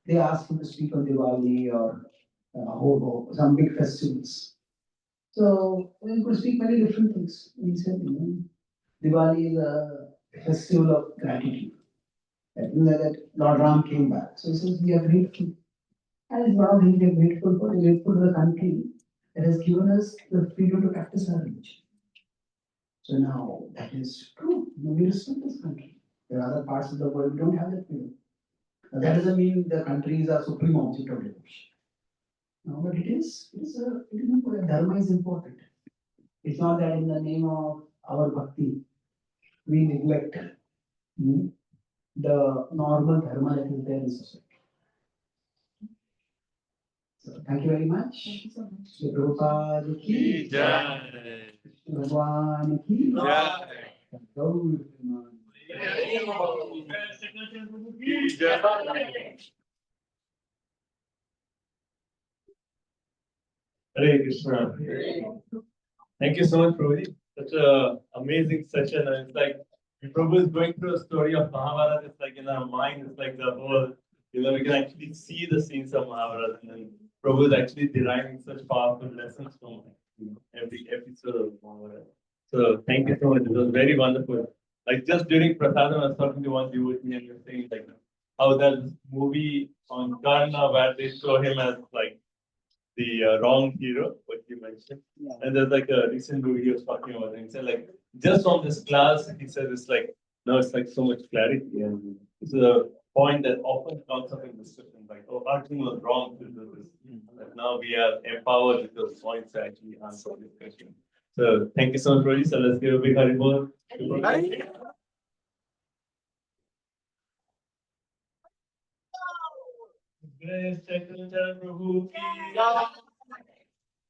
they asked him to speak on Diwali or some big festivals. So we could speak many different things. He said, Diwali is a festival of gratitude. That Lord Ram came back. So he says, we are grateful. And it's not only we are grateful for, we're grateful to the country that has given us the freedom to practice our religion. So now that is true. We respect this country. There are other parts of the world we don't have that freedom. Now, that doesn't mean the countries are supreme object of devotion. No, but it is important. Dharma is important. It's not that in the name of our bhakti, we neglect the normal dharma that is there in society. So thank you very much. Thank you so much. Shri Prabhupada ki Jai. Bhagwan ki Jai. Gaur Preman. Hare Krishna. Thank you so much, Prabhuji. Such an amazing session. And it's like Prabhu is going through a story of Mahabharata. It's like in our mind, it's like the whole, we can actually see the scenes of Mahabharata. And then Prabhu is actually deriving such powerful lessons from every episode of Mahabharata. So thank you so much. It was very wonderful. Like just during Prasadam, I was talking to one devotee and you're saying like how that movie on Karna where they show him as like the wrong hero, what you mentioned. Yeah. And there's like a recent movie he was talking about, and he said like just from this class, he said it's like now it's like so much clarity, and it's a point that often comes up in discussion, like oh Arjuna was wrong to do this, but now we are empowered with those points to actually answer this question. So thank you so much, Rory. So let's give a big Haribol.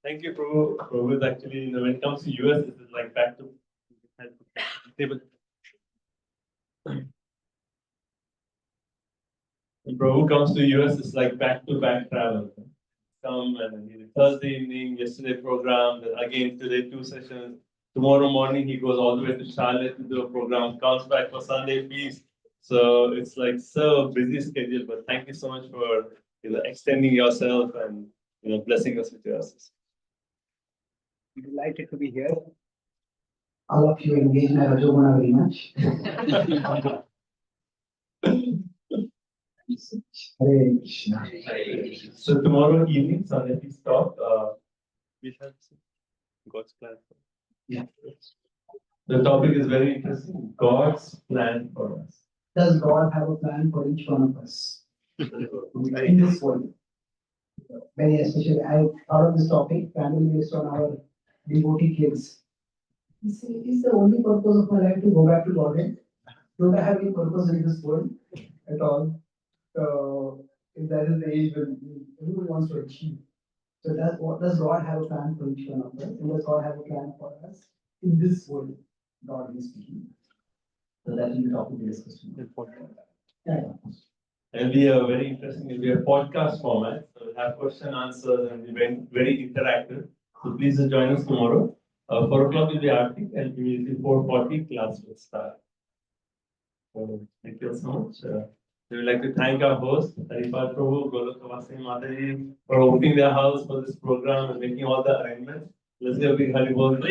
Thank you, Prabhu. Prabhu is actually, when it comes to US, it's like back to table. When Prabhu comes to US, it's like back-to-back travel. Come and then he Thursday evening, yesterday program, then again today 2 sessions. Tomorrow morning he goes all the way to Charlotte to do a program, comes back for Sunday feast. So it's like so busy schedule. But thank you so much for extending yourself and blessing us with your assistance. Delighted to be here. All of you engage my Rajoguna very much. Hare Krishna. So tomorrow evening, Sunday feast talk, we have God's plan. Yeah. The topic is very interesting. God's plan for us. Does God have a plan for each one of us in this world? Very especially, I thought of this topic primarily based on our devotee kids. Is the only purpose of my life to go back to Godhead? Don't I have any purpose in this world at all? If that is the age when everyone wants to achieve. So what does God have a plan for each one of us? And does God have a plan for us in this world? God is speaking. So that is the topic we discussed. Yeah. And we are very interesting. We have podcast format. So we have question answers and we very, very interactive. So please just join us tomorrow. 4 o'clock will be Aarti and immediately 4:40 class will start. So thank you so much. We would like to thank our host, Haripal Prabhu, Golok Kavasini Mataji, for opening their house for this program and making all the arrangements. Let's give a big Haribol.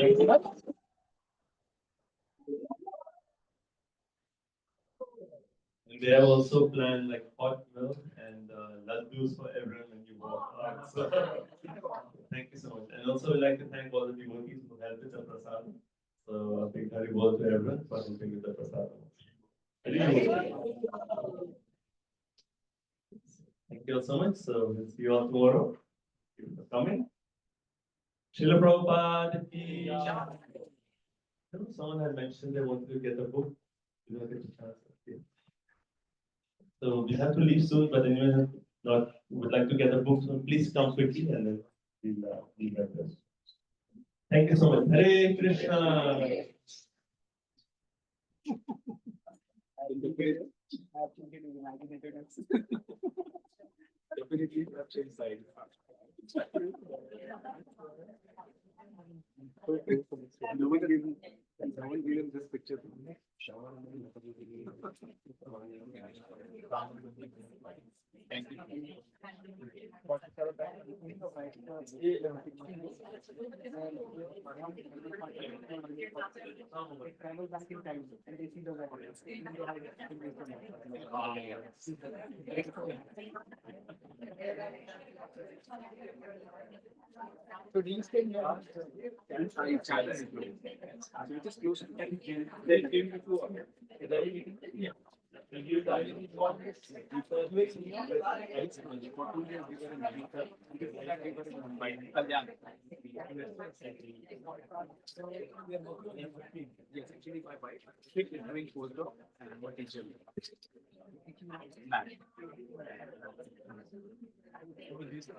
And they have also planned like hot milk and laddus for everyone when you walk out. So thank you so much. And also we'd like to thank all the devotees who helped with the prasad. So a big Haribol to everyone for helping with the prasad. Thank you all so much. So we'll see you all tomorrow. Thank you for coming. Srila Prabhupada ki jai. Someone had mentioned they wanted to get a book. You don't get a chance. Okay. So we have to leave soon, but anyone not would like to get a book, so please come quickly and then we'll leave like this. Thank you so much. Hare Krishna. Definitely have changed side. No one gave him this picture. Thank you. Travel back in time and they see the so these can so it is close to 10. They came before. Yeah. Yes, actually my wife having postdoc and what teacher.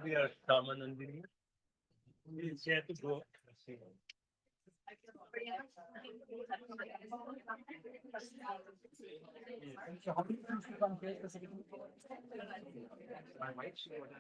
We are Ramanandini. We share to go. My wife, she was